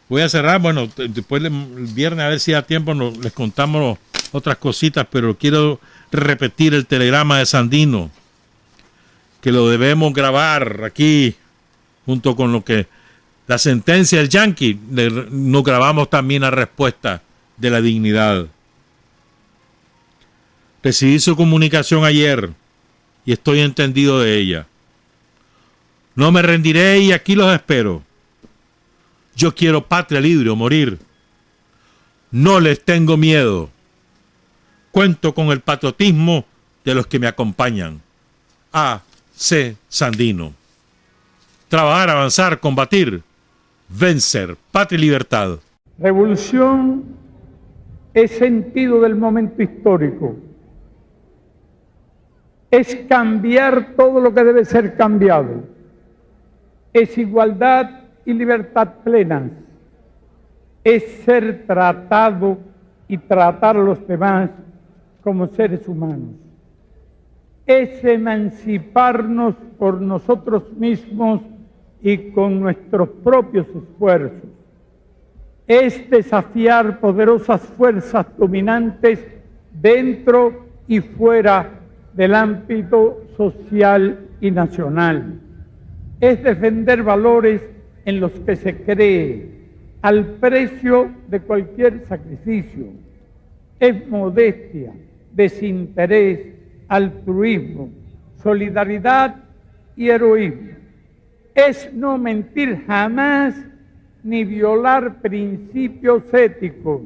Voy a cerrar, bueno, después el viernes a ver si da tiempo, les contamos otras cositas, pero quiero repetir el telegrama de Sandino, que lo debemos grabar aquí, junto con lo que la sentencia del yanqui, nos grabamos también la respuesta de la dignidad. Recibí su comunicación ayer y estoy entendido de ella. No me rendiré y aquí los espero. Yo quiero patria libre o morir. No les tengo miedo. Cuento con el patriotismo de los que me acompañan. A. C. Sandino. Trabajar, avanzar, combatir, vencer, patria y libertad. Revolución es sentido del momento histórico. Es cambiar todo lo que debe ser cambiado. Es igualdad y libertad plenas. Es ser tratado y tratar a los demás como seres humanos. Es emanciparnos por nosotros mismos y con nuestros propios esfuerzos. Es desafiar poderosas fuerzas dominantes dentro y fuera del ámbito social y nacional. Es defender valores en los que se cree al precio de cualquier sacrificio. Es modestia, desinterés, altruismo, solidaridad y heroísmo. Es no mentir jamás ni violar principios éticos.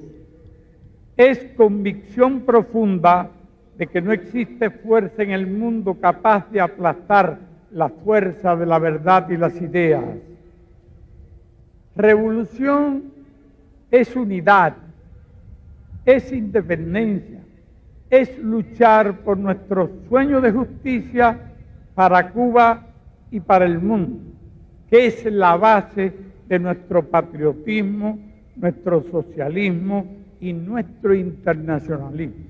Es convicción profunda de que no existe fuerza en el mundo capaz de aplastar la fuerza de la verdad y las ideas. Revolución es unidad, es independencia, es luchar por nuestro sueño de justicia para Cuba y para el mundo, que es la base de nuestro patriotismo, nuestro socialismo y nuestro internacionalismo.